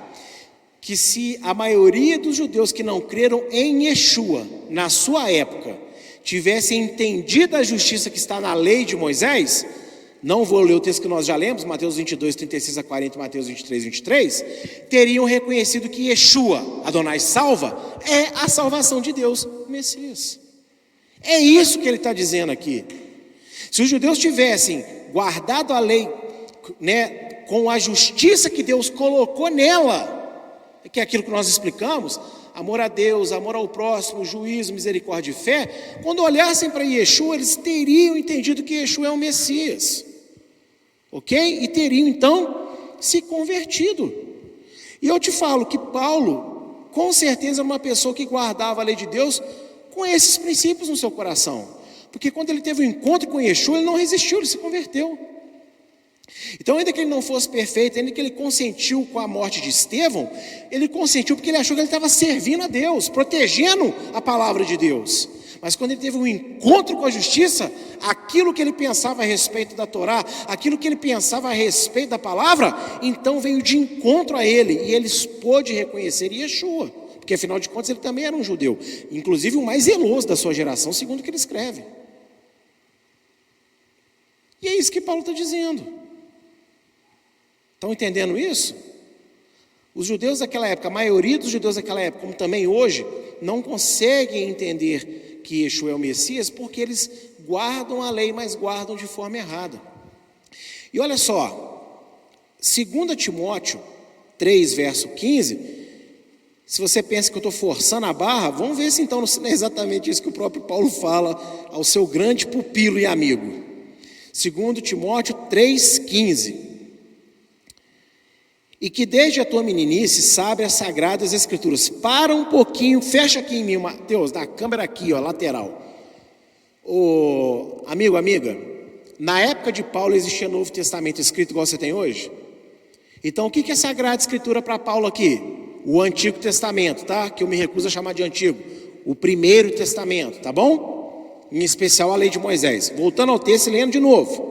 que se a maioria dos judeus que não creram em Yeshua, na sua época, tivessem entendido a justiça que está na lei de Moisés, não vou ler o texto que nós já lemos, Mateus 22, 36 a 40, Mateus 23, 23, teriam reconhecido que Yeshua, Adonai salva, é a salvação de Deus, o Messias. É isso que ele está dizendo aqui. Se os judeus tivessem guardado a lei, né, com a justiça que Deus colocou nela, que é aquilo que nós explicamos, amor a Deus, amor ao próximo, juízo, misericórdia e fé, quando olhassem para Yeshua, eles teriam entendido que Yeshua é o Messias, ok? E teriam então se convertido. E eu te falo que Paulo, com certeza, era uma pessoa que guardava a lei de Deus com esses princípios no seu coração, porque quando ele teve um encontro com Yeshua, ele não resistiu, ele se converteu. Então, ainda que ele não fosse perfeito, ainda que ele consentiu com a morte de Estevão, ele consentiu porque ele achou que ele estava servindo a Deus, protegendo a palavra de Deus. Mas quando ele teve um encontro com a justiça, aquilo que ele pensava a respeito da Torá, aquilo que ele pensava a respeito da palavra, então veio de encontro a ele, e ele pôde reconhecer Yeshua, porque afinal de contas ele também era um judeu, inclusive o mais zeloso da sua geração, segundo o que ele escreve. E é isso que Paulo está dizendo. Estão entendendo isso? Os judeus daquela época, a maioria dos judeus daquela época, como também hoje, não conseguem entender que Yeshua é o Messias, porque eles guardam a lei, mas guardam de forma errada. E olha só, 2 Timóteo 3, verso 15, se você pensa que eu estou forçando a barra, vamos ver se então não é exatamente isso que o próprio Paulo fala ao seu grande pupilo e amigo. 2 Timóteo 3,15. E que desde a tua meninice sabe as sagradas escrituras. Para um pouquinho, fecha aqui em mim, Mateus, da câmera aqui, ó, lateral. Amigo, amiga, na época de Paulo existia Novo Testamento escrito igual você tem hoje? Então o que é Sagrada Escritura para Paulo aqui? O Antigo Testamento, tá? Que eu me recuso a chamar de Antigo. O Primeiro Testamento, tá bom? Em especial a lei de Moisés. Voltando ao texto e lendo de novo.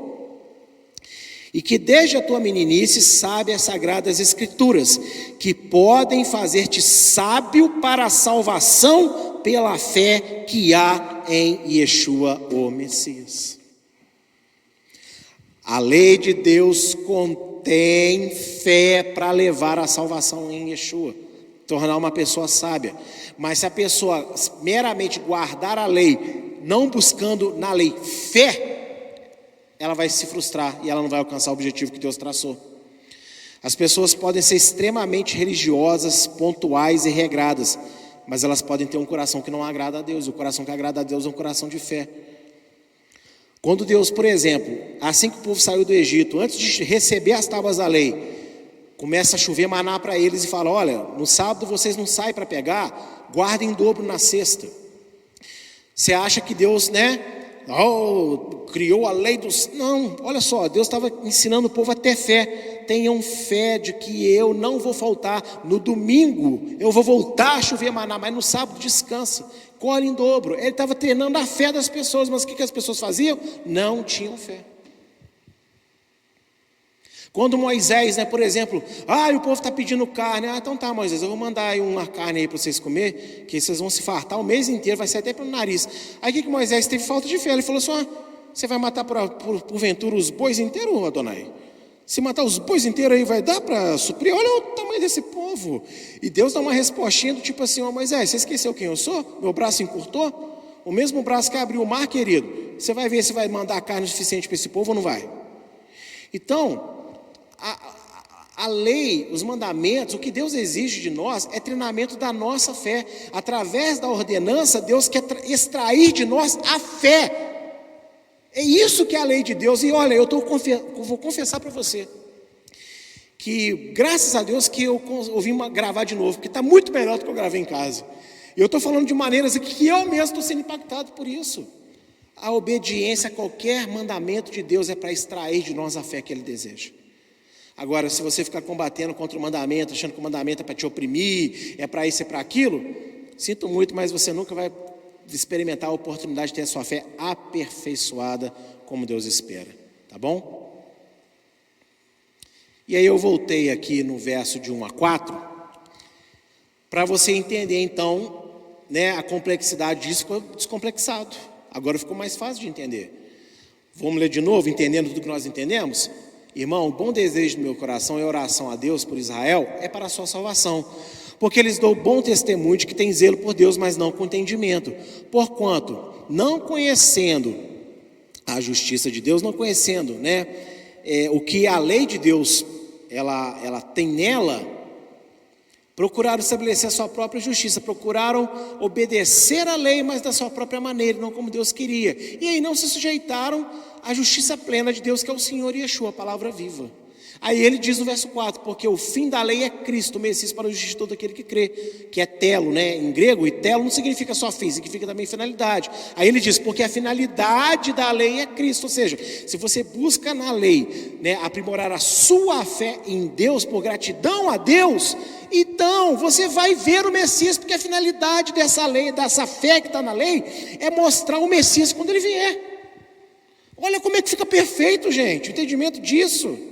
E que desde a tua meninice sabe as sagradas escrituras, que podem fazer-te sábio para a salvação pela fé que há em Yeshua, o Messias. A lei de Deus contém fé para levar a salvação em Yeshua, tornar uma pessoa sábia. Mas se a pessoa meramente guardar a lei, não buscando na lei fé, ela vai se frustrar e ela não vai alcançar o objetivo que Deus traçou. As pessoas podem ser extremamente religiosas, pontuais e regradas, mas elas podem ter um coração que não agrada a Deus. E o coração que agrada a Deus é um coração de fé. Quando Deus, por exemplo, assim que o povo saiu do Egito, antes de receber as tábuas da lei, começa a chover maná para eles e fala: olha, no sábado vocês não saem para pegar, guardem em dobro na sexta. Você acha que Deus, criou a lei dos... Não, olha só, Deus estava ensinando o povo a ter fé. Tenham fé de que eu não vou faltar. No domingo eu vou voltar a chover maná, mas no sábado descansa, colhe em dobro. Ele estava treinando a fé das pessoas, mas o que as pessoas faziam? Não tinham fé. Quando Moisés, por exemplo, o povo está pedindo carne. Então tá, Moisés, eu vou mandar aí uma carne aí para vocês comer, que vocês vão se fartar o mês inteiro, vai ser até pelo nariz. Aí o que Moisés teve? Falta de fé. Ele falou assim: você vai matar porventura os bois inteiros, Adonai? Se matar os bois inteiros aí vai dar para suprir? Olha o tamanho desse povo. E Deus dá uma respostinha do tipo assim: Moisés, você esqueceu quem eu sou? Meu braço encurtou? O mesmo braço que abriu o mar, querido. Você vai ver se vai mandar carne suficiente para esse povo ou não vai. Então, a lei, os mandamentos, o que Deus exige de nós é treinamento da nossa fé. Através da ordenança, Deus quer extrair de nós a fé. É isso que é a lei de Deus. E olha, eu vou confessar para você que graças a Deus que eu ouvi gravar de novo, porque está muito melhor do que eu gravei em casa. E eu estou falando de maneiras que eu mesmo estou sendo impactado por isso. A obediência a qualquer mandamento de Deus é para extrair de nós a fé que Ele deseja. Agora, se você ficar combatendo contra o mandamento, achando que o mandamento é para te oprimir, é para isso, é para aquilo, sinto muito, mas você nunca vai experimentar a oportunidade de ter a sua fé aperfeiçoada como Deus espera, tá bom? E aí eu voltei aqui no verso de 1 a 4, para você entender então, a complexidade disso. Ficou descomplexado, agora ficou mais fácil de entender. Vamos ler de novo, entendendo tudo que nós entendemos? Irmão, o bom desejo do meu coração e a oração a Deus por Israel é para a sua salvação, porque eles dão bom testemunho de que tem zelo por Deus, mas não com entendimento. Porquanto, não conhecendo a justiça de Deus, não conhecendo o que a lei de Deus ela tem nela, procuraram estabelecer a sua própria justiça, procuraram obedecer a lei, mas da sua própria maneira, não como Deus queria. E aí não se sujeitaram à justiça plena de Deus, que é o Senhor Yeshua, a palavra viva. Aí ele diz no verso 4, porque o fim da lei é Cristo, o Messias para o justiça de todo aquele que crê, que é telo, em grego, e telo não significa só fim, significa também finalidade. Aí ele diz, porque a finalidade da lei é Cristo, ou seja, se você busca na lei, aprimorar a sua fé em Deus, por gratidão a Deus, então você vai ver o Messias, porque a finalidade dessa lei, dessa fé que está na lei, é mostrar o Messias quando ele vier. Olha como é que fica perfeito, gente, o entendimento disso.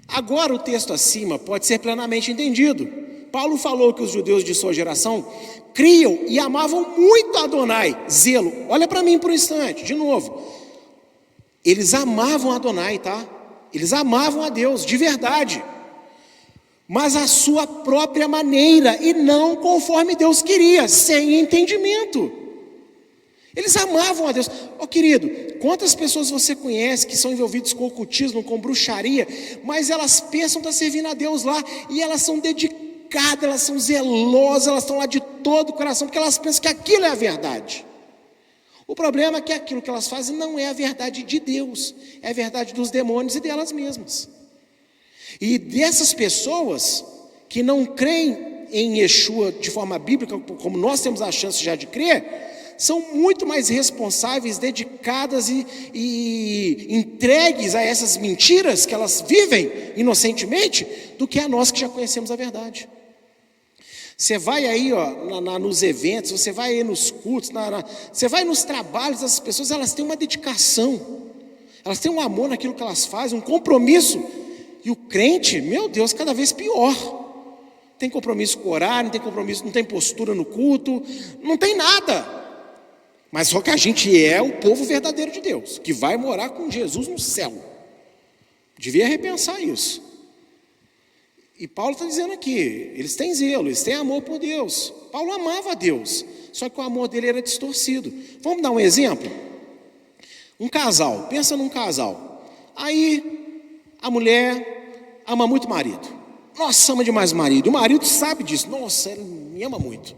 Agora o texto acima pode ser plenamente entendido. Paulo falou que os judeus de sua geração criam e amavam muito Adonai, zelo. Olha para mim por um instante, de novo. Eles amavam Adonai, tá? Eles amavam a Deus, de verdade. Mas a sua própria maneira, e não conforme Deus queria, sem entendimento. Eles amavam a Deus. Querido, quantas pessoas você conhece que são envolvidas com ocultismo, com bruxaria, mas elas pensam estar servindo a Deus lá, e elas são dedicadas, elas são zelosas, elas estão lá de todo o coração, porque elas pensam que aquilo é a verdade. O problema é que aquilo que elas fazem não é a verdade de Deus, é a verdade dos demônios e delas mesmas. E dessas pessoas que não creem em Yeshua de forma bíblica, como nós temos a chance já de crer, são muito mais responsáveis, dedicadas e entregues a essas mentiras que elas vivem inocentemente, do que a nós que já conhecemos a verdade. Você vai aí nos eventos, você vai aí nos cultos, você vai nos trabalhos, as pessoas elas têm uma dedicação, elas têm um amor naquilo que elas fazem, um compromisso. E o crente, meu Deus, cada vez pior. Tem compromisso com o horário, não tem compromisso, não tem postura no culto, não tem nada. Mas só que a gente é o povo verdadeiro de Deus, que vai morar com Jesus no céu. Devia repensar isso. E Paulo está dizendo aqui, eles têm zelo, eles têm amor por Deus. Paulo amava a Deus, só que o amor dele era distorcido. Vamos dar um exemplo? Um casal, pensa num casal. Aí a mulher ama muito o marido. Nossa, ama demais o marido. O marido sabe disso. Nossa, ele me ama muito.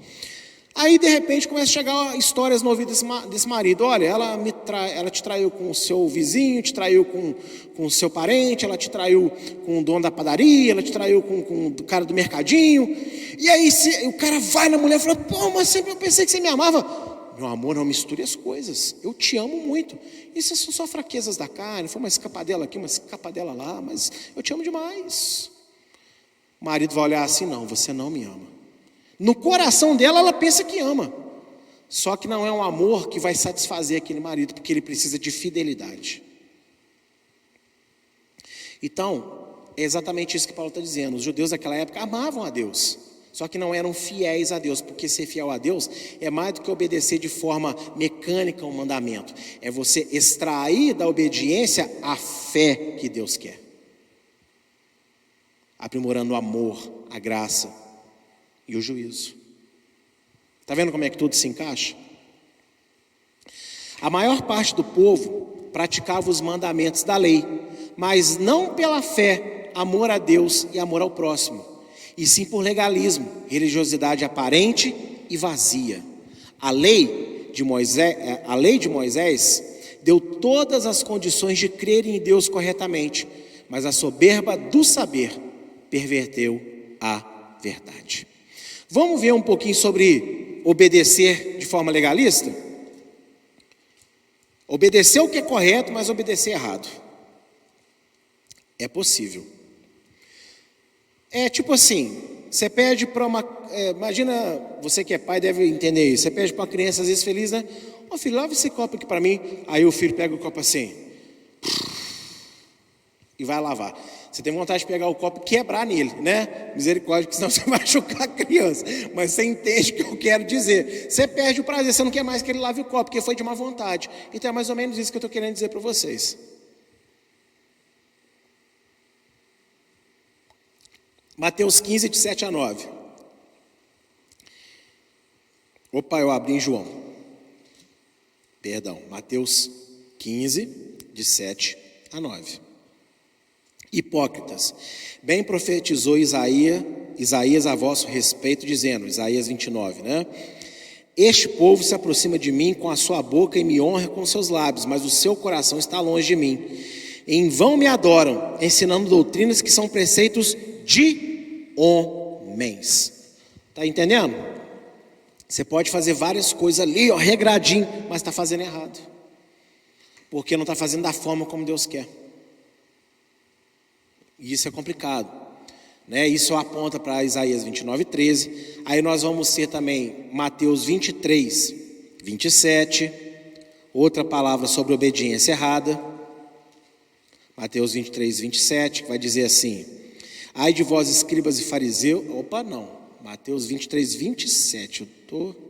Aí de repente começa a chegar histórias no ouvido desse marido. Olha, ela te traiu com o seu vizinho, te traiu com o seu parente, ela te traiu com o dono da padaria, ela te traiu com o cara do mercadinho. E aí o cara vai na mulher e fala: pô, mas sempre eu pensei que você me amava. Meu amor, não misture as coisas. Eu te amo muito. Isso são só fraquezas da carne. Foi uma escapadela aqui, uma escapadela lá, mas eu te amo demais. O marido vai olhar assim: não, você não me ama. No coração dela, ela pensa que ama. Só que não é um amor que vai satisfazer aquele marido, porque ele precisa de fidelidade. Então, é exatamente isso que Paulo está dizendo. Os judeus daquela época amavam a Deus, só que não eram fiéis a Deus, porque ser fiel a Deus é mais do que obedecer de forma mecânica um mandamento. É você extrair da obediência a fé que Deus quer, aprimorando o amor, a graça e o juízo. Está vendo como é que tudo se encaixa? A maior parte do povo praticava os mandamentos da lei, mas não pela fé, amor a Deus e amor ao próximo, e sim por legalismo, religiosidade aparente e vazia. A lei de Moisés deu todas as condições de crerem em Deus corretamente, mas a soberba do saber perverteu a verdade. Vamos ver um pouquinho sobre obedecer de forma legalista? Obedecer o que é correto, mas obedecer errado. É possível. É tipo assim, você pede para uma... imagina, você que é pai deve entender isso. Você pede para uma criança, às vezes feliz, né? Ô filho, lava esse copo aqui para mim. Aí o filho pega o copo assim e vai lavar. Você tem vontade de pegar o copo e quebrar nele, né? Misericórdia, porque senão você vai machucar a criança. Mas você entende o que eu quero dizer. Você perde o prazer, você não quer mais que ele lave o copo, porque foi de má vontade. Então é mais ou menos isso que eu estou querendo dizer para vocês. Mateus 15, de 7 a 9. Opa, eu abri em João. Perdão, Mateus 15, de 7 a 9. Hipócritas, bem profetizou Isaías a vosso respeito, dizendo, Isaías 29, né? Este povo se aproxima de mim com a sua boca e me honra com seus lábios, mas o seu coração está longe de mim. Em vão me adoram, ensinando doutrinas que são preceitos de homens. Está entendendo? Você pode fazer várias coisas ali, regradinho, mas está fazendo errado, porque não está fazendo da forma como Deus quer. E isso é complicado, né? Isso aponta para Isaías 29, 13. Aí nós vamos ter também Mateus 23, 27. Outra palavra sobre obediência errada. Mateus 23, 27, que vai dizer assim: ai de vós, escribas e fariseus. Opa, não. Mateus 23, 27. Eu estou...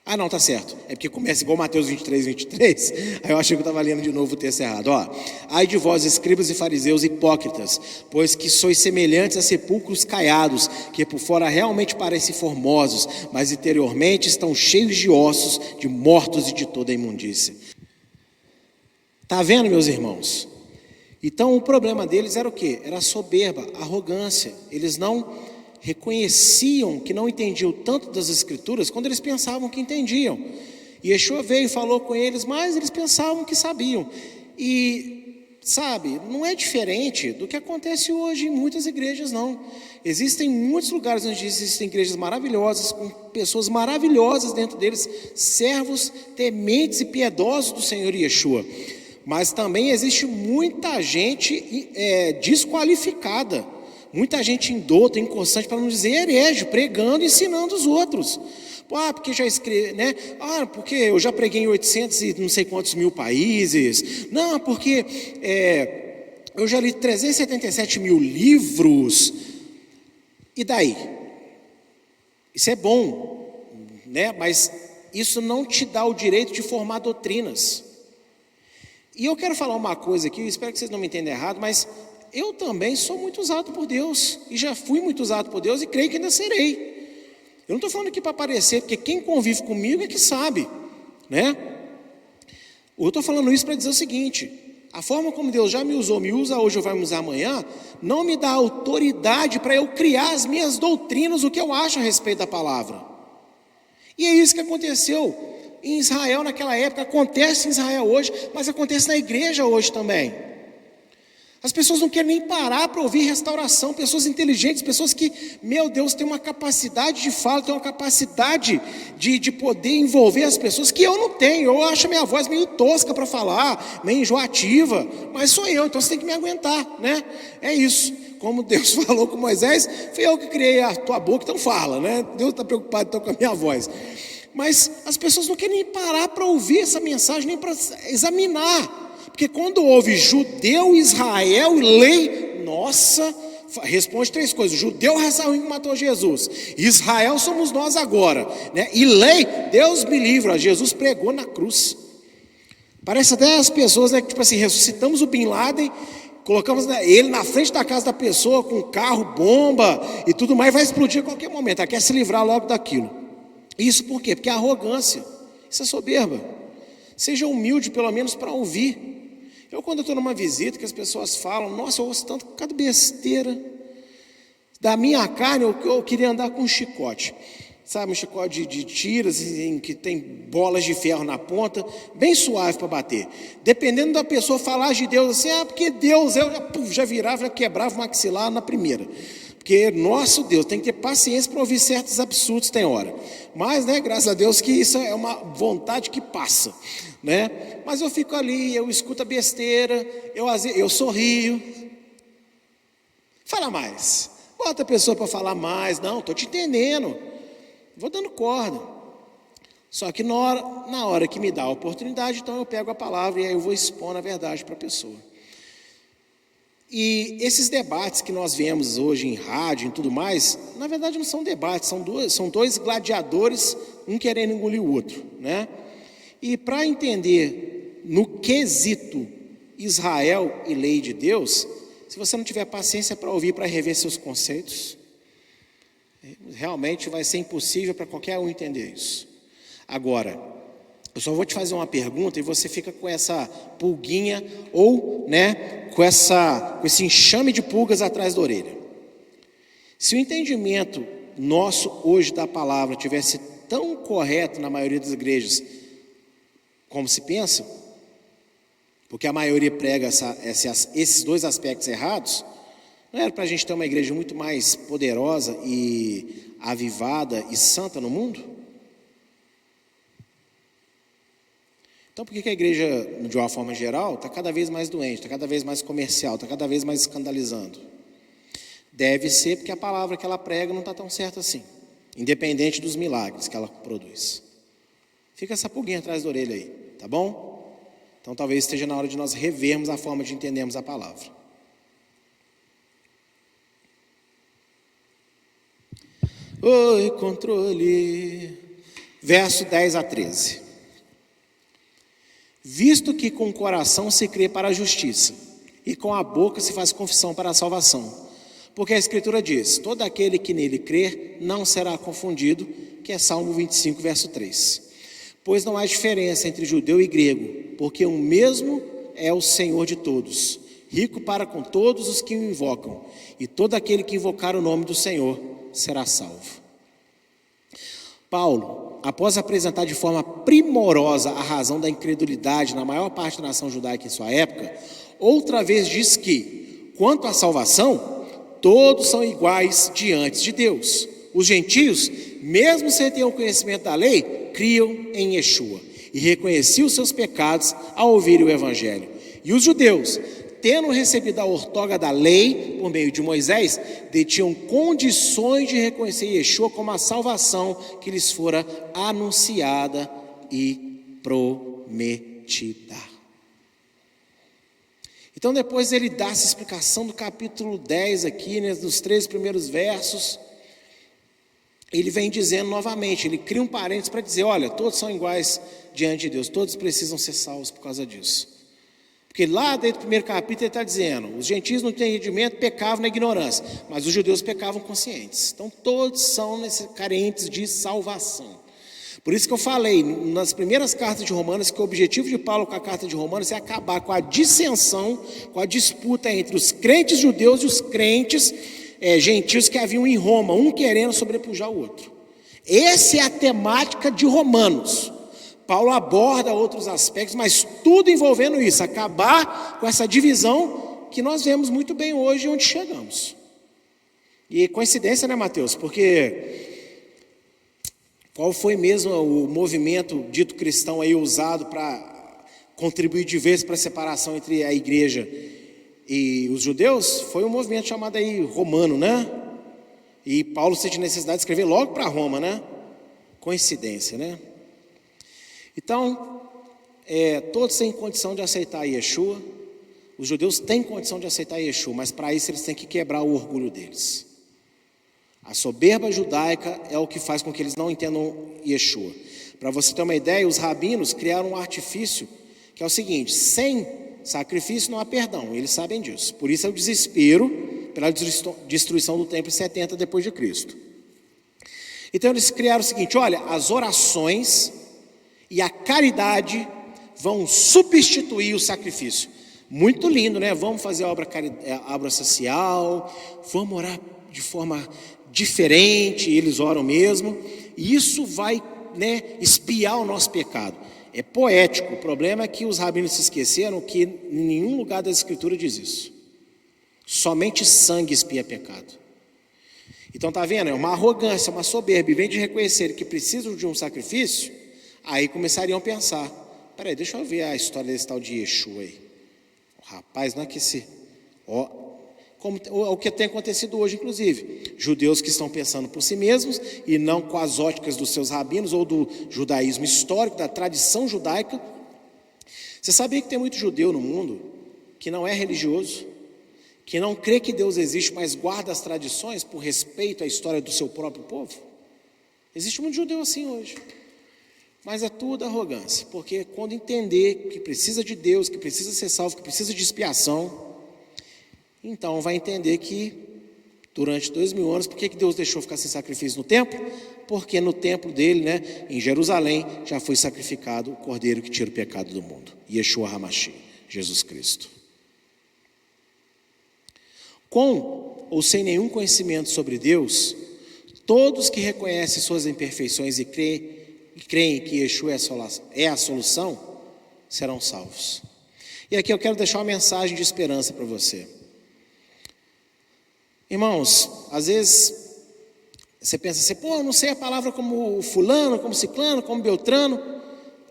Ah, não, tá certo. É porque começa igual Mateus 23, 23. Aí eu achei que eu estava lendo de novo o texto errado. Ó, ai de vós, escribas e fariseus hipócritas, pois que sois semelhantes a sepulcros caiados, que por fora realmente parecem formosos, mas interiormente estão cheios de ossos, de mortos e de toda a imundícia. Tá vendo, meus irmãos? Então o problema deles era o quê? Era a soberba, a arrogância. Eles não reconheciam que não entendiam tanto das Escrituras quando eles pensavam que entendiam. E Yeshua veio e falou com eles, mas eles pensavam que sabiam. E, sabe, não é diferente do que acontece hoje em muitas igrejas, não. Existem muitos lugares onde existem igrejas maravilhosas, com pessoas maravilhosas dentro deles, servos tementes e piedosos do Senhor Yeshua. Mas também existe muita gente desqualificada. Muita gente indouta, inconstante, para não dizer herege, pregando e ensinando os outros. Porque já escrevi, né? Porque eu já preguei em 800 e não sei quantos mil países. Não, porque eu já li 377 mil livros. E daí? Isso é bom, né? Mas isso não te dá o direito de formar doutrinas. E eu quero falar uma coisa aqui, eu espero que vocês não me entendam errado, mas eu também sou muito usado por Deus, e já fui muito usado por Deus, e creio que ainda serei. Eu não estou falando aqui para aparecer, porque quem convive comigo é que sabe, né? Eu estou falando isso para dizer o seguinte: a forma como Deus já me usou, me usa hoje ou vai me usar amanhã, não me dá autoridade para eu criar as minhas doutrinas, o que eu acho a respeito da palavra. E é isso que aconteceu em Israel naquela época, acontece em Israel hoje, mas acontece na igreja hoje também. As pessoas não querem nem parar para ouvir restauração, pessoas inteligentes, pessoas que, meu Deus, têm uma capacidade de fala, têm uma capacidade de poder envolver as pessoas que eu não tenho. Eu acho a minha voz meio tosca para falar, meio enjoativa, mas sou eu, então você tem que me aguentar, né? É isso. Como Deus falou com Moisés, fui eu que criei a tua boca, então fala, né? Deus está preocupado então com a minha voz. Mas as pessoas não querem nem parar para ouvir essa mensagem, nem para examinar. Porque quando houve judeu, Israel e lei, nossa, responde 3 coisas: judeu, raça ruim que matou Jesus, Israel somos nós agora, né? E lei, Deus me livra, Jesus pregou na cruz. Parece até as pessoas, né, que tipo assim, ressuscitamos o Bin Laden, colocamos ele na frente da casa da pessoa com carro, bomba e tudo mais, vai explodir a qualquer momento, ela quer se livrar logo daquilo. Isso por quê? Porque é arrogância, isso é soberba. Seja humilde pelo menos para ouvir. Eu, quando estou numa visita, que as pessoas falam, nossa, eu ouço tanto cada besteira, da minha carne eu queria andar com um chicote, sabe, um chicote de tiras, em que tem bolas de ferro na ponta, bem suave para bater. Dependendo da pessoa falar de Deus assim, porque Deus, eu já virava, já quebrava o maxilar na primeira. Porque, nosso Deus, tem que ter paciência para ouvir certos absurdos, tem hora. Mas, né, graças a Deus que isso é uma vontade que passa, né? Mas eu fico ali, eu escuto a besteira, eu sorrio. Fala mais. Bota a pessoa para falar mais. Não, estou te entendendo. Vou dando corda. Só que na hora que me dá a oportunidade, então eu pego a palavra e aí eu vou expor a verdade para a pessoa. E esses debates que nós vemos hoje em rádio e tudo mais, na verdade não são debates, são dois gladiadores, um querendo engolir o outro, né? E para entender no quesito Israel e lei de Deus, se você não tiver paciência para ouvir, para rever seus conceitos, realmente vai ser impossível para qualquer um entender isso. Agora, eu só vou te fazer uma pergunta e você fica com essa pulguinha ou, né, com esse enxame de pulgas atrás da orelha. Se o entendimento nosso hoje da palavra tivesse tão correto na maioria das igrejas como se pensa, porque a maioria prega esses 2 aspectos errados, não era para a gente ter uma igreja muito mais poderosa e avivada e santa no mundo? Então por que a igreja, de uma forma geral, está cada vez mais doente, está cada vez mais comercial, está cada vez mais escandalizando? Deve ser porque a palavra que ela prega não está tão certa assim, independente dos milagres que ela produz. Fica essa pulguinha atrás da orelha aí, tá bom? Então talvez esteja na hora de nós revermos a forma de entendermos a palavra. Oi, controle. Verso 10 a 13. Visto que com o coração se crê para a justiça, e com a boca se faz confissão para a salvação. Porque a Escritura diz, todo aquele que nele crer não será confundido, que é Salmo 25, verso 3. Pois não há diferença entre judeu e grego, porque o mesmo é o Senhor de todos, rico para com todos os que o invocam, e todo aquele que invocar o nome do Senhor será salvo. Paulo, após apresentar de forma primorosa a razão da incredulidade na maior parte da nação judaica em sua época, outra vez diz que, quanto à salvação, todos são iguais diante de Deus. Os gentios, mesmo sem ter o conhecimento da lei, criam em Yeshua e reconheciam os seus pecados ao ouvirem o Evangelho. E os judeus, tendo recebido a outorga da lei, por meio de Moisés, detinham condições de reconhecer Yeshua como a salvação que lhes fora anunciada e prometida. Então, depois ele dá essa explicação do capítulo 10 aqui, né, dos 3 primeiros versos, ele vem dizendo novamente, ele cria um parênteses para dizer, olha, todos são iguais diante de Deus, todos precisam ser salvos por causa disso. Porque lá dentro do primeiro capítulo ele está dizendo, os gentios não têm entendimento, pecavam na ignorância, mas os judeus pecavam conscientes. Então todos são carentes de salvação. Por isso que eu falei nas primeiras cartas de Romanos que o objetivo de Paulo com a carta de Romanos é acabar com a dissensão, com a disputa entre os crentes judeus e os crentes gentios que haviam em Roma, um querendo sobrepujar o outro. Essa é a temática de Romanos. Paulo aborda outros aspectos, mas tudo envolvendo isso, acabar com essa divisão que nós vemos muito bem hoje onde chegamos. E coincidência, né, Mateus? Porque qual foi mesmo o movimento dito cristão aí usado para contribuir de vez para a separação entre a igreja e os judeus? Foi um movimento chamado aí romano, né? E Paulo sente necessidade de escrever logo para Roma, né? Coincidência, né? Então, todos têm condição de aceitar Yeshua. Os judeus têm condição de aceitar Yeshua, mas para isso eles têm que quebrar o orgulho deles. A soberba judaica é o que faz com que eles não entendam Yeshua. Para você ter uma ideia, os rabinos criaram um artifício que é o seguinte: sem sacrifício não há perdão, eles sabem disso. Por isso é o desespero pela destruição do templo em 70 depois de Cristo. Então eles criaram o seguinte: olha, as orações e a caridade vão substituir o sacrifício. Muito lindo, né? Vamos fazer a obra social, vamos orar de forma diferente, eles oram mesmo, e isso vai, né, espiar o nosso pecado. É poético, o problema é que os rabinos se esqueceram que em nenhum lugar da Escritura diz isso. Somente sangue expia pecado. Então está vendo, é uma arrogância, uma soberba, e vem de reconhecer que precisam de um sacrifício, aí começariam a pensar, peraí, deixa eu ver a história desse tal de Yeshua aí. Rapaz, não é que como o que tem acontecido hoje, inclusive, judeus que estão pensando por si mesmos e não com as óticas dos seus rabinos ou do judaísmo histórico, da tradição judaica. Você sabia que tem muito judeu no mundo que não é religioso, que não crê que Deus existe, mas guarda as tradições por respeito à história do seu próprio povo? Existe muito judeu assim hoje. Mas é tudo arrogância, porque quando entender que precisa de Deus, que precisa ser salvo, que precisa de expiação, então vai entender que durante 2000 anos, por que Deus deixou ficar sem sacrifício no templo? Porque no templo dele, né, em Jerusalém, já foi sacrificado o cordeiro que tira o pecado do mundo, Yeshua HaMashiach, Jesus Cristo. Com ou sem nenhum conhecimento sobre Deus, todos que reconhecem suas imperfeições e creem que Yeshua é a solução, serão salvos. E aqui eu quero deixar uma mensagem de esperança para você. Irmãos, às vezes você pensa assim, eu não sei a palavra como fulano, como ciclano, como beltrano.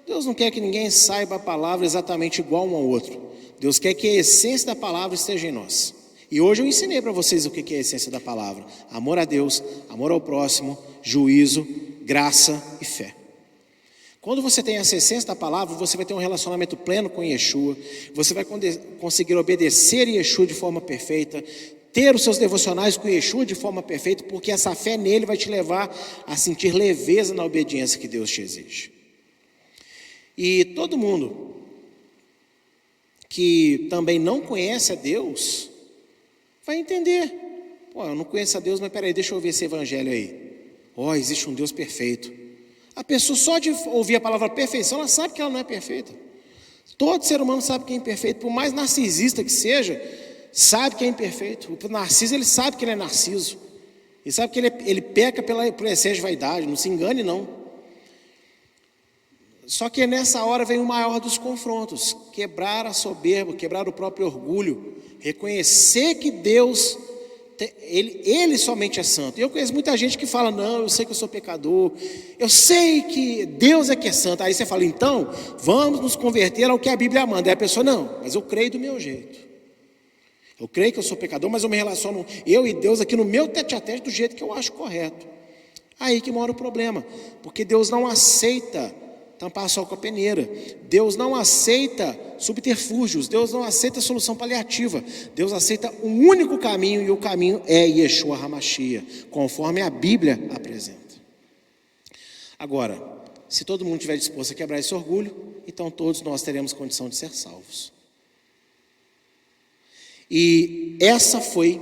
Deus não quer que ninguém saiba a palavra exatamente igual um ao outro. Deus quer que a essência da palavra esteja em nós. E hoje eu ensinei para vocês o que é a essência da palavra: amor a Deus, amor ao próximo, juízo, graça e fé. Quando você tem essa essência da palavra, você vai ter um relacionamento pleno com Yeshua, você vai conseguir obedecer Yeshua de forma perfeita, ter os seus devocionais com Yeshua de forma perfeita, porque essa fé nele vai te levar a sentir leveza na obediência que Deus te exige. E todo mundo que também não conhece a Deus vai entender: eu não conheço a Deus, mas peraí, deixa eu ver esse evangelho aí. Existe um Deus perfeito. A pessoa só de ouvir a palavra perfeição, ela sabe que ela não é perfeita. Todo ser humano sabe que é imperfeito, por mais narcisista que seja, sabe que é imperfeito. O Narciso, ele sabe que ele é narciso. Ele sabe que ele peca por excesso de vaidade, não se engane não. Só que nessa hora vem o maior dos confrontos: quebrar a soberba, quebrar o próprio orgulho, reconhecer que Deus, Ele somente é santo. Eu conheço muita gente que fala: não, eu sei que eu sou pecador, eu sei que Deus é que é santo. Aí você fala: então, vamos nos converter ao que a Bíblia manda. Aí a pessoa: não, mas eu creio do meu jeito. Eu creio que eu sou pecador, mas eu me relaciono, eu e Deus, aqui no meu tete-a-tete, do jeito que eu acho correto. Aí que mora o problema, porque Deus não aceita tampar sol com a peneira. Deus não aceita subterfúgios. Deus não aceita solução paliativa. Deus aceita um único caminho, e o caminho é Yeshua HaMashiach, conforme a Bíblia apresenta. Agora, se todo mundo estiver disposto a quebrar esse orgulho, então todos nós teremos condição de ser salvos. E essa foi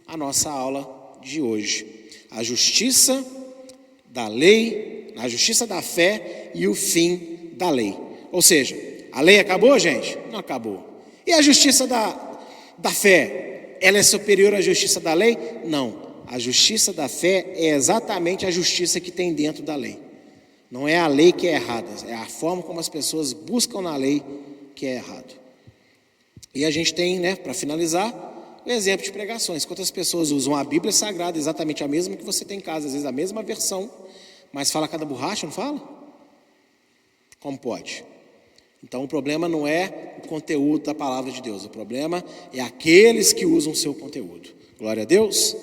a nossa aula de hoje. A justiça da lei, a justiça da fé e o fim da lei. Ou seja, a lei acabou, gente? Não acabou. E a justiça da fé? Ela é superior à justiça da lei? Não. A justiça da fé é exatamente a justiça que tem dentro da lei. Não é a lei que é errada, é a forma como as pessoas buscam na lei que é errado. E a gente tem, para finalizar, o exemplo de pregações. Quantas pessoas usam a Bíblia Sagrada, exatamente a mesma que você tem em casa, às vezes a mesma versão, mas fala cada borracha, não fala? Como pode? Então o problema não é o conteúdo da palavra de Deus, o problema é aqueles que usam o seu conteúdo. Glória a Deus.